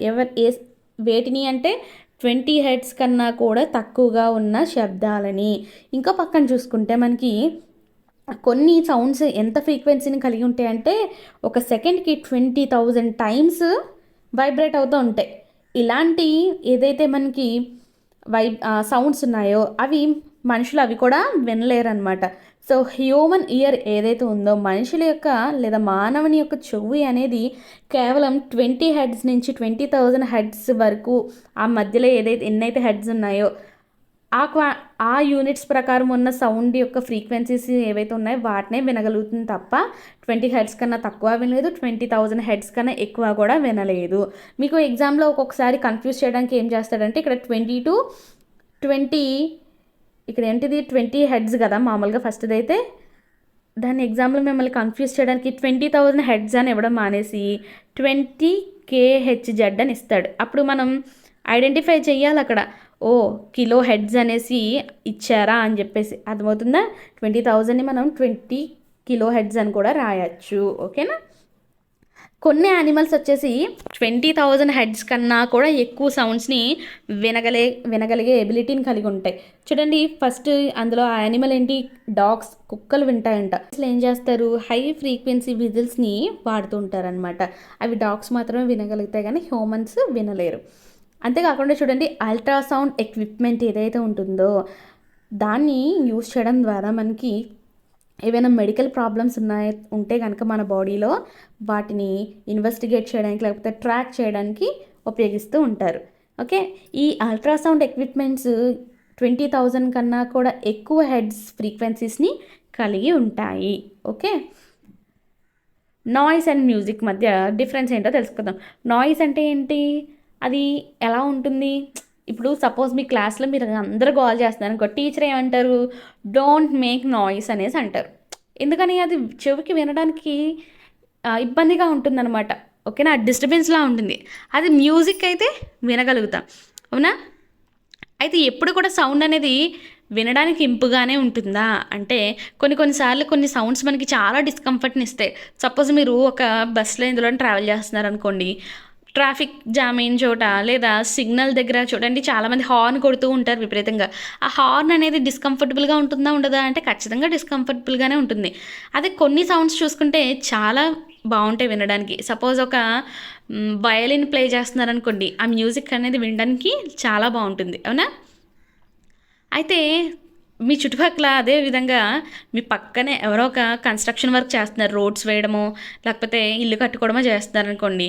వేటిని అంటే 20 హెర్ట్జ్ కన్నా కూడా తక్కువగా ఉన్న శబ్దాలని. ఇంకో పక్కన చూసుకుంటే మనకి కొన్ని సౌండ్స్ ఎంత ఫ్రీక్వెన్సీని కలిగి ఉంటాయంటే ఒక సెకండ్కి 20,000 టైమ్స్ వైబ్రేట్ అవుతూ ఉంటాయి. ఇలాంటి ఏదైతే మనకి సౌండ్స్ ఉన్నాయో అవి మనుషులు అవి కూడా వినలేరు అనమాట. సో హ్యూమన్ ఇయర్ ఏదైతే ఉందో మనుషుల యొక్క లేదా మానవుని యొక్క చెవి అనేది కేవలం 20 హెడ్స్ నుంచి 20,000 హెడ్స్ వరకు ఆ మధ్యలో ఎన్నైతే హెడ్స్ ఉన్నాయో ఆ యూనిట్స్ ప్రకారం ఉన్న సౌండ్ యొక్క ఫ్రీక్వెన్సీస్ ఏవైతే ఉన్నాయో వాటినే వినగలుగుతుంది తప్ప 20 హెడ్స్ కన్నా తక్కువ వినలేదు, 20,000 హెడ్స్ కన్నా ఎక్కువ కూడా వినలేదు. మీకు ఎగ్జామ్లో ఒక్కొక్కసారి కన్ఫ్యూజ్ చేయడానికి ఏం చేస్తాడంటే ఇక్కడ 20 to 20 ఇక్కడ ఏంటిది 20 హెడ్స్ కదా మామూలుగా ఫస్ట్ది అయితే దాని ఎగ్జాంపుల్ మిమ్మల్ని కన్ఫ్యూజ్ చేయడానికి 20,000 హెడ్స్ అని ఇవ్వడం మానేసి 20 kHz అని ఇస్తాడు. అప్పుడు మనం ఐడెంటిఫై చేయాలి అక్కడ, ఓ కిలో హెడ్స్ అనేసి ఇచ్చారా అని చెప్పేసి. అర్థమవుతుందా? 20,000ని మనం 20 కిలో హెడ్స్ అని కూడా రాయొచ్చు. ఓకేనా? కొన్ని యానిమల్స్ వచ్చేసి 20,000 హెడ్స్ కన్నా కూడా ఎక్కువ సౌండ్స్ని వినగలిగే ఎబిలిటీని కలిగి ఉంటాయి. చూడండి, ఫస్ట్ అందులో ఆ యానిమల్ ఏంటి? డాగ్స్, కుక్కలు వింటాయంట. అసలు ఏం చేస్తారు? హై ఫ్రీక్వెన్సీ విజిల్స్ని వాడుతూ ఉంటారనమాట. అవి డాగ్స్ మాత్రమే వినగలుగుతాయి కానీ హ్యూమన్స్ వినలేరు. అంతేకాకుండా చూడండి, అల్ట్రాసౌండ్ ఎక్విప్మెంట్ ఏదైతే ఉంటుందో దాన్ని యూజ్ చేయడం ద్వారా మనకి ఏవైనా మెడికల్ ప్రాబ్లమ్స్ ఉంటే కనుక మన బాడీలో వాటిని ఇన్వెస్టిగేట్ చేయడానికి లేకపోతే ట్రాక్ చేయడానికి ఉపయోగిస్తూ ఉంటారు. ఓకే, ఈ అల్ట్రాసౌండ్ ఎక్విప్మెంట్స్ 20,000 కన్నా కూడా ఎక్కువ హెడ్స్ ఫ్రీక్వెన్సీస్ని కలిగి ఉంటాయి. ఓకే, నాయిస్ అండ్ మ్యూజిక్ మధ్య డిఫరెన్స్ ఏంటో తెలుసుకుందాం. నాయిస్ అంటే ఏంటి? అది ఎలా ఉంటుంది? ఇప్పుడు సపోజ్ మీ క్లాస్లో మీరు అందరూ గోల్ చేస్తున్నారు అనుకో, టీచర్ ఏమంటారు? డోంట్ మేక్ నాయిస్ అనేసి అంటారు. ఎందుకని? అది చెవికి వినడానికి ఇబ్బందిగా ఉంటుందన్నమాట. ఓకేనా? డిస్టర్బెన్స్లా ఉంటుంది. అది మ్యూజిక్ అయితే వినగలుగుతాం, అవునా? అయితే ఎప్పుడు కూడా సౌండ్ అనేది వినడానికి ఇంపుగానే ఉంటుందా అంటే, కొన్నిసార్లు కొన్ని సౌండ్స్ మనకి చాలా డిస్కంఫర్ట్ని ఇస్తాయి. సపోజ్ మీరు ఒక బస్సులో ఇందులో ట్రావెల్ చేస్తున్నారు అనుకోండి, ట్రాఫిక్ జామ్ అయిన చోట లేదా సిగ్నల్ దగ్గర చూడండి, చాలామంది హార్న్ కొడుతూ ఉంటారు విపరీతంగా. ఆ హార్న్ అనేది డిస్కంఫర్టబుల్గా ఉంటుందా ఉండదా అంటే ఖచ్చితంగా డిస్కంఫర్టబుల్గానే ఉంటుంది. అదే కొన్ని సౌండ్స్ చూసుకుంటే చాలా బాగుంటాయి వినడానికి. సపోజ్ ఒక వయలిన్ ప్లే చేస్తున్నారనుకోండి, ఆ మ్యూజిక్ అనేది వినడానికి చాలా బాగుంటుంది, అవునా? అయితే మీ చుట్టుపక్కల అదే విధంగా మీ పక్కనే ఎవరో ఒక కన్స్ట్రక్షన్ వర్క్ చేస్తున్నారు, రోడ్స్ వేయడమో లేకపోతే ఇల్లు కట్టుకోవడమో చేస్తున్నారు అనుకోండి,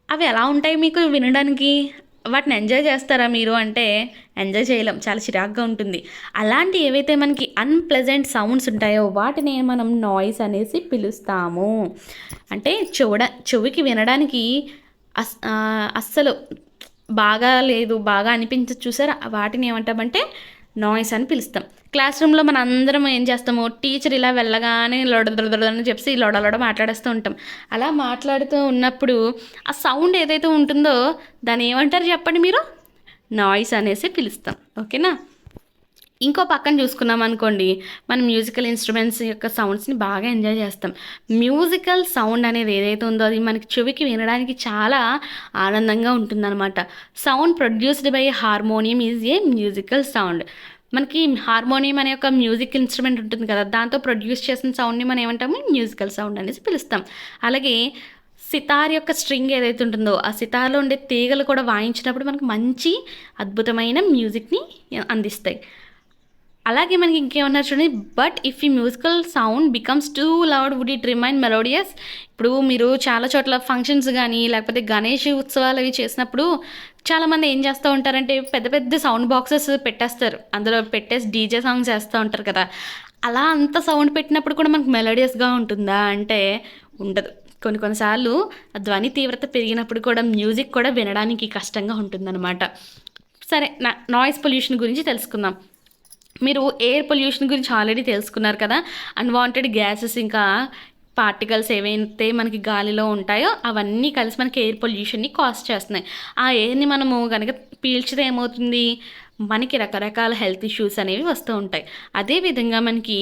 అవి ఎలా ఉంటాయి మీకు వినడానికి? వాటిని ఎంజాయ్ చేస్తారా మీరు అంటే ఎంజాయ్ చేయలేం, చాలా చిరాగ్గా ఉంటుంది. అలాంటి ఏవైతే మనకి అన్ప్లెజెంట్ సౌండ్స్ ఉంటాయో వాటిని మనం నాయిస్ అనేసి పిలుస్తాము. అంటే చెవికి వినడానికి అస్సలు బాగా లేదు, బాగా అనిపించదు చూసారా, వాటిని ఏమంటామంటే నాయిస్ అని పిలుస్తాం. క్లాస్ రూమ్లో మన అందరం ఏం చేస్తాము? టీచర్ ఇలా వెళ్ళగానే లొడని చెప్పి లొడ మాట్లాడేస్తూ ఉంటాం. అలా మాట్లాడుతూ ఉన్నప్పుడు ఆ సౌండ్ ఏదైతే ఉంటుందో దాన్ని ఏమంటారు చెప్పండి మీరు? నాయిస్ అనేసి పిలుస్తాం. ఓకేనా? ఇంకో పక్కన చూసుకున్నాం అనుకోండి, మనం మ్యూజికల్ ఇన్స్ట్రుమెంట్స్ యొక్క సౌండ్స్ని బాగా ఎంజాయ్ చేస్తాం. మ్యూజికల్ సౌండ్ అనేది ఏదైతే ఉందో అది మనకి చెవికి వినడానికి చాలా ఆనందంగా ఉంటుందన్నమాట. Sound produced by harmonium is a musical sound. మనకి హార్మోనియం అనే ఒక మ్యూజిక్ ఇన్స్ట్రుమెంట్ ఉంటుంది కదా, దాంతో ప్రొడ్యూస్ చేసిన సౌండ్ని మనం ఏమంటాము? మ్యూజికల్ సౌండ్ అనేసి పిలుస్తాం. అలాగే సితార్ యొక్క స్ట్రింగ్ ఏదైతే ఉంటుందో ఆ సితార్లో ఉండే తీగలు కూడా వాయించినప్పుడు మనకు మంచి అద్భుతమైన మ్యూజిక్ని అందిస్తాయి. అలాగే మనకి ఇంకేమన్నారు చూడండి, బట్ ఇఫ్ ఈ musical sound becomes too loud would it remain melodious. ఇప్పుడు మీరు చాలా చోట్ల ఫంక్షన్స్ కానీ లేకపోతే గణేష్ ఉత్సవాలు అవి చేసినప్పుడు చాలామంది ఏం చేస్తూ ఉంటారంటే పెద్ద పెద్ద సౌండ్ బాక్సెస్ పెట్టేస్తారు, అందులో పెట్టేసి డీజే సాంగ్స్ వేస్తూ ఉంటారు కదా. అలా అంత సౌండ్ పెట్టినప్పుడు కూడా మనకు మెలోడియస్గా ఉంటుందా అంటే ఉండదు. కొన్నిసార్లు ఆ ధ్వని తీవ్రత పెరిగినప్పుడు కూడా మ్యూజిక్ కూడా వినడానికి కష్టంగా ఉంటుందన్నమాట. సరే, నాయిస్ పొల్యూషన్ గురించి తెలుసుకుందాం. మీరు ఎయిర్ పొల్యూషన్ గురించి ఆల్రెడీ తెలుసుకున్నారు కదా. అన్వాంటెడ్ గ్యాసెస్ ఇంకా పార్టికల్స్ ఏవైతే మనకి గాలిలో ఉంటాయో అవన్నీ కలిసి మనకి ఎయిర్ పొల్యూషన్ని కాజ్ చేస్తున్నాయి. ఆ ఎయిర్ని మనము కనుక పీల్చితే ఏమవుతుంది? మనకి రకరకాల హెల్త్ ఇష్యూస్ అనేవి వస్తూ ఉంటాయి. అదేవిధంగా మనకి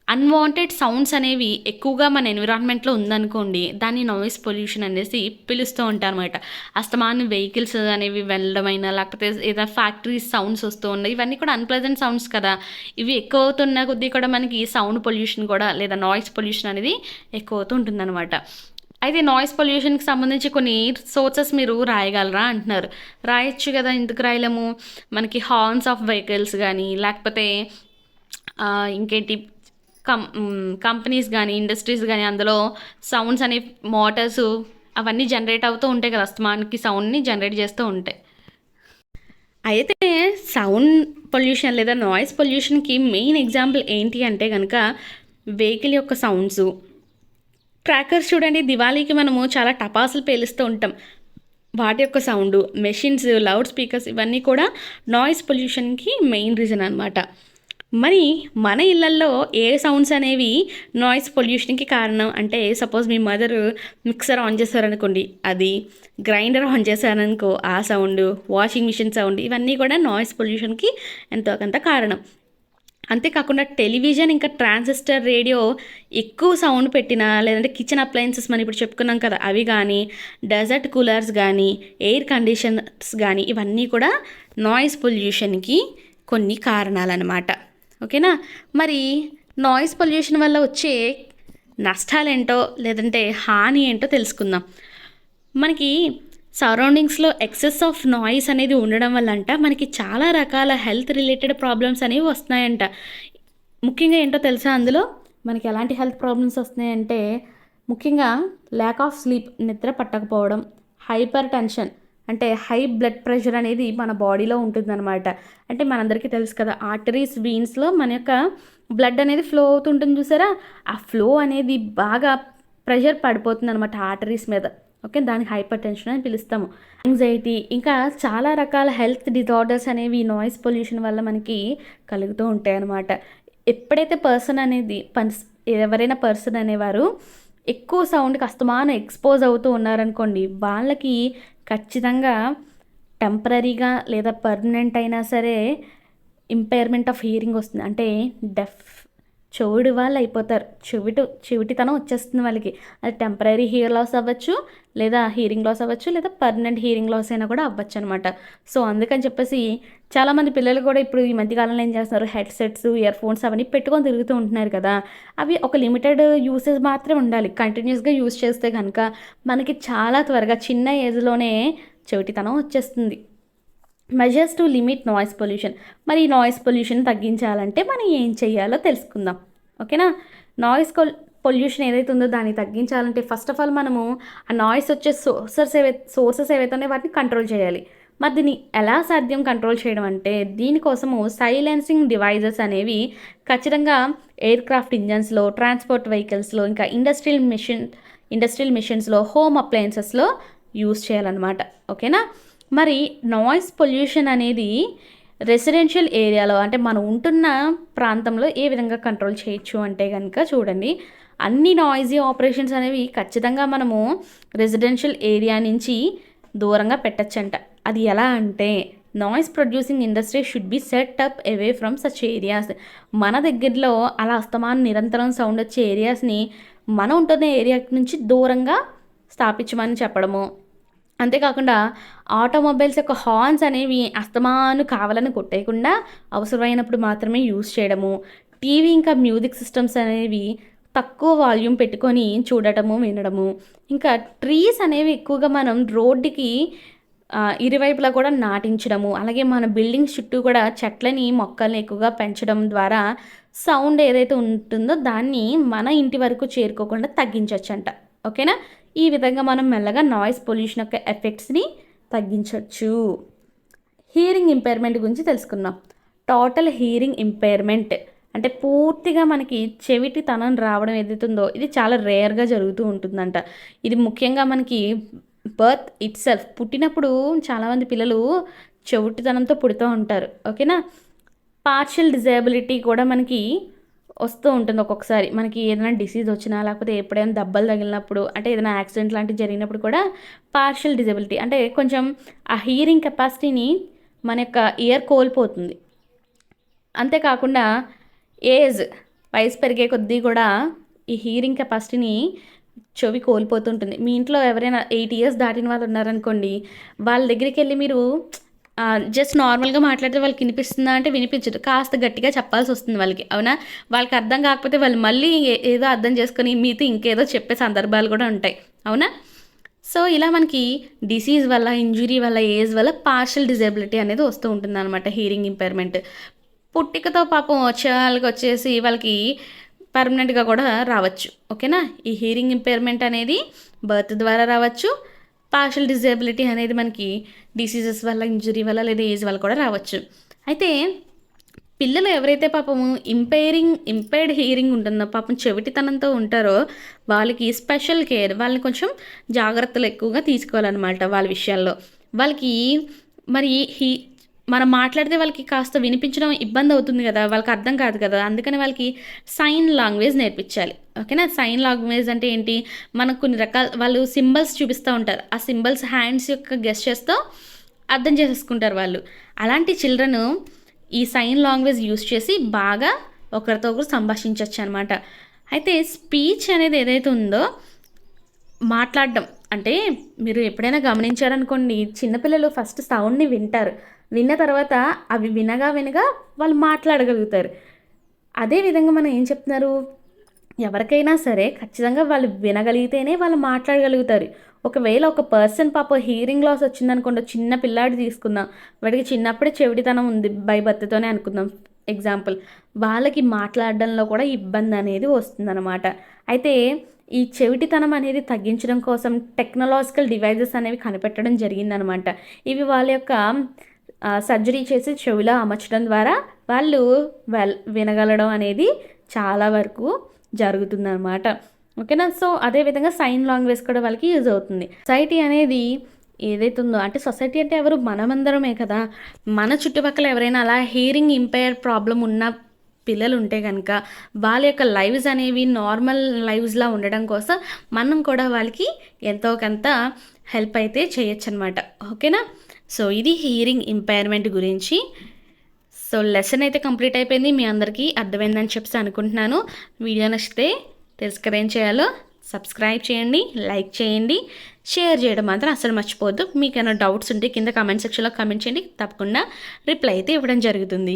అన్వాంటెడ్ సౌండ్స్ అనేవి ఎక్కువగా మన ఎన్విరాన్మెంట్లో ఉందనుకోండి, దాన్ని నాయిస్ పొల్యూషన్ అనేసి పిలుస్తూ ఉంటారు అనమాట. అస్తమానం వెహికల్స్ అనేవి వెళ్ళడమైనా లేకపోతే ఏదైనా ఫ్యాక్టరీస్ సౌండ్స్ వస్తూ ఉన్నాయి, ఇవన్నీ కూడా అన్ప్లెజెంట్ సౌండ్స్ కదా. ఇవి ఎక్కువ అవుతున్న కొద్దీ కూడా మనకి సౌండ్ పొల్యూషన్ కూడా లేదా నాయిస్ పొల్యూషన్ అనేది ఎక్కువ అవుతూ ఉంటుందన్నమాట. అయితే నాయిస్ పొల్యూషన్కి సంబంధించి కొన్ని సోర్సెస్ మీరు రాయగలరా అంటున్నారు. రాయొచ్చు కదా, ఎందుకు రాయలేము? మనకి హార్న్స్ ఆఫ్ వెహికల్స్ కానీ లేకపోతే ఇంకేంటి కంపెనీస్ కానీ ఇండస్ట్రీస్ కానీ అందులో సౌండ్స్ అనే మోటార్స్ అవన్నీ జనరేట్ అవుతూ ఉంటాయి కదా, అస్తమానికి సౌండ్ని జనరేట్ చేస్తూ ఉంటాయి. అయితే సౌండ్ పొల్యూషన్ లేదా నాయిస్ పొల్యూషన్కి మెయిన్ ఎగ్జాంపుల్ ఏంటి అంటే కనుక వెహికల్ యొక్క సౌండ్స్. క్రాకర్స్ చూడండి, దివాళీకి మనము చాలా టపాసులు పేలుస్తూ ఉంటాం, వాటి యొక్క సౌండ్. మెషిన్స్, లౌడ్ స్పీకర్స్ ఇవన్నీ కూడా నాయిస్ పొల్యూషన్కి మెయిన్ రీజన్ అనమాట. మరి మన ఇళ్ళల్లో ఏ సౌండ్స్ అనేవి నాయిస్ పొల్యూషన్కి కారణం అంటే suppose me mother mixer on చేశారనుకోండి అది, గ్రైండర్ ఆన్ చేశారనుకో ఆ సౌండ్, వాషింగ్ మిషన్ సౌండ్, ఇవన్నీ కూడా నాయిస్ పొల్యూషన్కి ఎంతో కొంత కారణం. అంతేకాకుండా టెలివిజన్ ఇంకా ట్రాన్సిస్టర్ రేడియో ఎక్కువ సౌండ్ పెట్టినా, లేదంటే కిచెన్ అప్లయన్సెస్ మనం ఇప్పుడు చెప్పుకున్నాం కదా అవి కానీ, డెజర్ట్ కూలర్స్ కానీ, ఎయిర్ కండిషనర్స్ కానీ, ఇవన్నీ కూడా నాయిస్ పొల్యూషన్కి కొన్ని కారణాలన్నమాట. ఓకేనా. మరి నాయిస్ పొల్యూషన్ వల్ల వచ్చే నష్టాలేంటో లేదంటే హాని ఏంటో తెలుసుకుందాం. మనకి సరౌండింగ్స్లో ఎక్సెస్ ఆఫ్ నాయిస్ అనేది ఉండడం వల్ల మనకి చాలా రకాల హెల్త్ రిలేటెడ్ ప్రాబ్లమ్స్ అనేవి వస్తున్నాయంట. ముఖ్యంగా ఏంటో తెలుసా, అందులో మనకి ఎలాంటి హెల్త్ ప్రాబ్లమ్స్ వస్తున్నాయంటే ముఖ్యంగా ల్యాక్ ఆఫ్ స్లీప్, నిద్ర పట్టకపోవడం, హైపర్ టెన్షన్ అంటే హై బ్లడ్ ప్రెషర్ అనేది మన బాడీలో ఉంటుందన్నమాట. అంటే మనందరికీ తెలుసు కదా, ఆర్టరీస్ వీన్స్లో మన యొక్క బ్లడ్ అనేది ఫ్లో అవుతుంటుంది చూసారా, ఆ ఫ్లో అనేది బాగా ప్రెషర్ పడిపోతుంది అనమాట ఆర్టరీస్ మీద. ఓకే, దాన్ని హైపర్ టెన్షన్ అని పిలుస్తాము. యాంగ్జైటీ, ఇంకా చాలా రకాల హెల్త్ డిజార్డర్స్ అనేవి నాయిస్ పొల్యూషన్ వల్ల మనకి కలుగుతూ ఉంటాయి అన్నమాట. ఎప్పుడైతే ఎవరైనా పర్సన్ అనేవారు ఎక్కువ సౌండ్కి అస్తమానం ఎక్స్పోజ్ అవుతూ ఉన్నారనుకోండి, వాళ్ళకి ఖచ్చితంగా టెంపరీగా లేదా పర్మనెంట్ అయినా సరే ఇంపైర్మెంట్ ఆఫ్ హియరింగ్ వస్తుంది. అంటే చెవిటి వాళ్ళు అయిపోతారు, చెవిటితనం వచ్చేస్తుంది వాళ్ళకి. అది టెంపరీ హియర్ లాస్ అవ్వచ్చు, లేదా హీరింగ్ లాస్ అవ్వచ్చు, లేదా పర్మనెంట్ హీరింగ్ లాస్ అయినా కూడా అవ్వచ్చు అనమాట. సో అందుకని చెప్పేసి చాలామంది పిల్లలు కూడా ఇప్పుడు ఈ మధ్యకాలంలో ఏం చేస్తున్నారు, హెడ్సెట్స్, ఇయర్ ఫోన్స్ అవన్నీ పెట్టుకొని తిరుగుతూ ఉంటున్నారు కదా. అవి ఒక లిమిటెడ్ యూసేజ్ మాత్రమే ఉండాలి. కంటిన్యూస్గా యూస్ చేస్తే కనుక మనకి చాలా త్వరగా చిన్న ఏజ్లోనే చెవిటితనం వచ్చేస్తుంది. Measures to limit noise pollution. మరి ఈ నాయిస్ పొల్యూషన్ తగ్గించాలంటే మనం ఏం చేయాలో తెలుసుకుందాం. ఓకేనా. నాయిస్ పొల్యూషన్ ఏదైతే ఉందో దాన్ని తగ్గించాలంటే ఫస్ట్ ఆఫ్ ఆల్ మనము ఆ నాయిస్ వచ్చే సోర్సెస్ ఏవైతే ఉన్నాయో వాటిని కంట్రోల్ చేయాలి. మరి దీన్ని ఎలా సాధ్యం కంట్రోల్ చేయడం అంటే దీనికోసము సైలెన్సింగ్ డివైజెస్ అనేవి ఖచ్చితంగా ఎయిర్ క్రాఫ్ట్ ఇంజన్స్లో, ట్రాన్స్పోర్ట్ వెహికల్స్లో, ఇంకా ఇండస్ట్రియల్ మిషన్స్లో, హోమ్ అప్లయన్సెస్లో యూస్ చేయాలన్నమాట. ఓకేనా. మరి నాయిస్ పొల్యూషన్ అనేది రెసిడెన్షియల్ ఏరియాలో అంటే మనం ఉంటున్న ప్రాంతంలో ఏ విధంగా కంట్రోల్ చేయొచ్చు అంటే కనుక చూడండి, అన్ని నాయిజీ ఆపరేషన్స్ అనేవి ఖచ్చితంగా మనము రెసిడెన్షియల్ ఏరియా నుంచి దూరంగా పెట్టచ్చంట. అది ఎలా అంటే noise producing industry should be set up away from such areas. మన దగ్గరలో అలా అస్తమానం నిరంతరం సౌండ్ వచ్చే ఏరియాస్ని మనం ఉంటున్న ఏరియా నుంచి దూరంగా స్థాపించమని చెప్పడము. అంతేకాకుండా ఆటోమొబైల్స్ యొక్క హార్న్స్ అనేవి అస్తమాను కావాలని కొట్టేయకుండా అవసరమైనప్పుడు మాత్రమే యూస్ చేయడము. టీవీ ఇంకా మ్యూజిక్ సిస్టమ్స్ అనేవి తక్కువ వాల్యూమ్ పెట్టుకొని చూడటము, వినడము. ఇంకా ట్రీస్ అనేవి ఎక్కువగా మనం రోడ్డుకి ఇరువైపులా కూడా నాటించడము. అలాగే మన బిల్డింగ్స్ చుట్టూ కూడా చెట్లని, మొక్కల్ని ఎక్కువగా పెంచడం ద్వారా సౌండ్ ఏదైతే ఉంటుందో దాన్ని మన ఇంటి వరకు చేరుకోకుండా తగ్గించవచ్చంట. ఓకేనా. ఈ విధంగా మనం మెల్లగా నాయిస్ పొల్యూషన్ యొక్క ఎఫెక్ట్స్ని తగ్గించవచ్చు. హియరింగ్ ఇంపైర్మెంట్ గురించి తెలుసుకుందాం. టోటల్ హియరింగ్ ఇంపైర్మెంట్ అంటే పూర్తిగా మనకి చెవిటితనం రావడం ఏదైతుందో ఇది చాలా రేర్గా జరుగుతూ ఉంటుందంట. ఇది ముఖ్యంగా మనకి బర్త్ ఇట్ సెల్ఫ్, పుట్టినప్పుడు చాలామంది పిల్లలు చెవిటితనంతో పుడుతూ ఉంటారు. ఓకేనా. పార్షియల్ డిజేబిలిటీ కూడా మనకి వస్తూ ఉంటుంది ఒక్కొక్కసారి. మనకి ఏదైనా డిసీజ్ వచ్చినా లేకపోతే ఎప్పుడైనా దెబ్బలు తగిలినప్పుడు అంటే ఏదైనా యాక్సిడెంట్ లాంటివి జరిగినప్పుడు కూడా పార్షియల్ డిజేబిలిటీ అంటే కొంచెం ఆ హియరింగ్ కెపాసిటీని మన యొక్క ఇయర్ కోల్పోతుంది. అంతేకాకుండా వయసు పెరిగే కొద్దీ కూడా ఈ హియరింగ్ కెపాసిటీని చెవి కోల్పోతుంటుంది. మీ ఇంట్లో ఎవరైనా 8 years దాటిన వాళ్ళు ఉన్నారనుకోండి, వాళ్ళ దగ్గరికి వెళ్ళి మీరు జస్ట్ నార్మల్గా మాట్లాడితే వాళ్ళకి వినిపిస్తుందా అంటే వినిపించదు, కాస్త గట్టిగా చెప్పాల్సి వస్తుంది వాళ్ళకి. అవునా. వాళ్ళకి అర్థం కాకపోతే వాళ్ళు మళ్ళీ ఏదో అర్థం చేసుకొని మీతో ఇంకేదో చెప్పే సందర్భాలు కూడా ఉంటాయి. అవునా. సో ఇలా మనకి డిసీజ్ వల్ల, ఇంజురీ వల్ల, ఏజ్ వల్ల పార్షియల్ డిజేబిలిటీ అనేది వస్తూ ఉంటుంది అనమాట. హియరింగ్ ఇంపైర్మెంట్ పుట్టికతో పాపం వచ్చేసి వాళ్ళకి పర్మనెంట్గా కూడా రావచ్చు. ఓకేనా. ఈ హియరింగ్ ఇంపైర్మెంట్ అనేది బర్త్ ద్వారా రావచ్చు. పార్షియల్ డిజేబిలిటీ అనేది మనకి డిసీజెస్ వల్ల, ఇంజురీ వల్ల, లేదా ఏజ్ వల్ల కూడా రావచ్చు. అయితే పిల్లలు ఎవరైతే పాపము ఇంపైర్డ్ హియరింగ్ ఉంటుందో, పాపం చెవిటితనంతో ఉంటారో వాళ్ళకి స్పెషల్ కేర్, వాళ్ళని కొంచెం జాగ్రత్తలు ఎక్కువగా తీసుకోవాలన్నమాట వాళ్ళ విషయాల్లో. వాళ్ళకి మరి మనం మాట్లాడితే వాళ్ళకి కాస్త వినిపించడం ఇబ్బంది అవుతుంది కదా, వాళ్ళకి అర్థం కాదు కదా, అందుకని వాళ్ళకి సైన్ లాంగ్వేజ్ నేర్పించాలి. ఓకేనా. సైన్ లాంగ్వేజ్ అంటే ఏంటి, మనకు కొన్ని రకాల వాళ్ళు సింబల్స్ చూపిస్తూ ఉంటారు, ఆ సింబల్స్ హ్యాండ్స్ యొక్క గెస్చర్స్తో అర్థం చేసేసుకుంటారు వాళ్ళు. అలాంటి చిల్డ్రన్ ఈ సైన్ లాంగ్వేజ్ యూస్ చేసి బాగా ఒకరితో ఒకరు సంభాషించవచ్చు అనమాట. అయితే స్పీచ్ అనేది ఏదైతే ఉందో, మాట్లాడడం అంటే మీరు ఎప్పుడైనా గమనించారనుకోండి, చిన్నపిల్లలు ఫస్ట్ సౌండ్ని వింటారు, విన్న తర్వాత అవి వినగా వినగా వాళ్ళు మాట్లాడగలుగుతారు. అదేవిధంగా మనం ఏం చెప్తున్నారు, ఎవరికైనా సరే ఖచ్చితంగా వాళ్ళు వినగలిగితేనే వాళ్ళు మాట్లాడగలుగుతారు. ఒకవేళ ఒక పర్సన్ పాప హియరింగ్ లాస్ వచ్చిందనుకోండి, చిన్న పిల్లాడి తీసుకుందాం, వాడికి చిన్నప్పుడే చెవిటితనం ఉంది బై బర్త్తోనే అనుకుందాం ఎగ్జాంపుల్, వాళ్ళకి మాట్లాడడంలో కూడా ఇబ్బంది అనేది వస్తుందన్నమాట. అయితే ఈ చెవిటితనం అనేది తగ్గించడం కోసం టెక్నాలజికల్ డివైజెస్ అనేవి కనిపెట్టడం జరిగిందనమాట. ఇవి వాళ్ళ యొక్క సర్జరీ చేసి చెవిలో అమర్చడం ద్వారా వాళ్ళు వినగలడం అనేది చాలా వరకు జరుగుతుందన్నమాట. ఓకేనా. సో అదేవిధంగా సైన్ లాంగ్వేజ్ కూడా వాళ్ళకి యూజ్ అవుతుంది. సొసైటీ అనేది ఏదైతే ఉందో, అంటే సొసైటీ అంటే ఎవరు, మనమందరమే కదా. మన చుట్టుపక్కల ఎవరైనా అలా హియరింగ్ ఇంపైర్ ప్రాబ్లం ఉన్న పిల్లలు ఉంటే కనుక వాళ్ళ యొక్క లైవ్స్ అనేవి నార్మల్ లైవ్స్లా ఉండడం కోసం మనం కూడా వాళ్ళకి ఎంతో కొంత హెల్ప్ అయితే చేయొచ్చు అనమాట. ఓకేనా. సో ఇది హియరింగ్ ఇంపైర్మెంట్ గురించి. సో లెసన్ అయితే కంప్లీట్ అయిపోయింది, మీ అందరికీ అర్థమైందని చెప్పి అనుకుంటున్నాను. వీడియో నచ్చితే తెలుసు కదా ఏం చేయాలో, సబ్స్క్రైబ్ చేయండి, లైక్ చేయండి, షేర్ చేయడం మాత్రం అసలు మర్చిపోవద్దు. మీకు ఏమైనా డౌట్స్ ఉంటే కింద కామెంట్ సెక్షన్లో కామెంట్ చేయండి, తప్పకుండా రిప్లై అయితే ఇవ్వడం జరుగుతుంది.